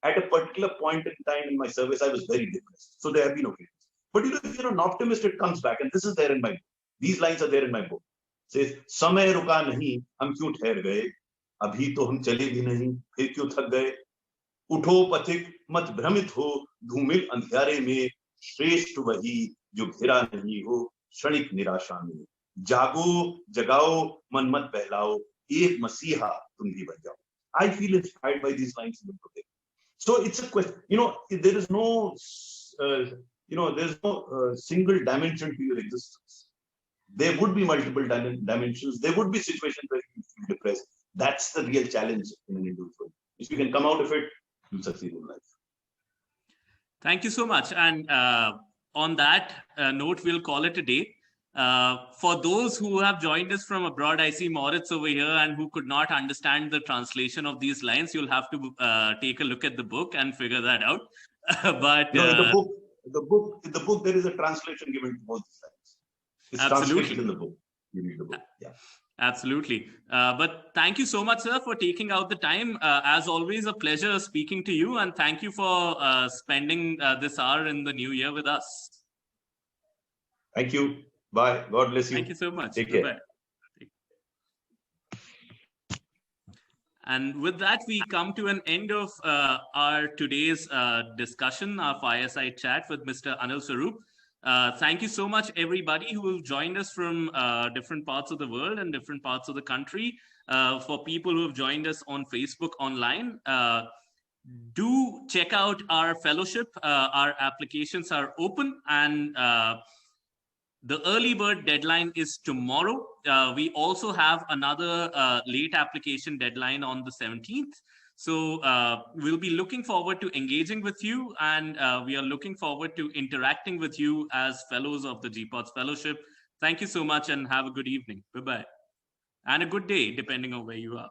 at a particular point in time in my service I was very depressed so there have been occasions but if you're an optimist it comes back and this is there in my book these lines are there in my book it says समय रुका नहीं हम क्यों ठहर गए अभी तो हम चले भी नहीं फिर क्यों थक गए उठो पथिक मत भ्रमित हो धूमिल अंधियारे में श्रेष्ठ वही जो घिरा नहीं हो क्षणिक निराशा में जागो जगाओ मन मत बहलाओ एक मसीहा तुम भी बन जाओ I feel inspired by these lines even today. So it's a question, there is no there's no single dimension to your existence. There would be multiple dimensions. There would be situations where you feel depressed. That's the real challenge in an individual. If you can come out of it, you'll succeed in life. Thank you so much. And on that note, we'll call it a day. For those who have joined us from abroad, I see Moritz over here and who could not understand the translation of these lines. You'll have to take a look at the book and figure that out. But in the book, there is a translation given to both these lines. It's translated in the book. You read the book. Yeah. Absolutely. But thank you so much, sir, for taking out the time. As always, a pleasure speaking to you. And thank you for spending this hour in the new year with us. Thank you. Bye. God bless you. Thank you so much. Take care. Bye-bye. And with that, we come to an end of our today's discussion, our fireside chat with Mr. Anil Swarup. Thank you so much, everybody who have joined us from different parts of the world and different parts of the country. For people who have joined us on Facebook online, do check out our fellowship. Our applications are open and the early bird deadline is tomorrow. We also have another late application deadline on the 17th. So we'll be looking forward to engaging with you, and we are looking forward to interacting with you as fellows of the GPODS Fellowship. Thank you so much and have a good evening. Bye-bye. And a good day, depending on where you are.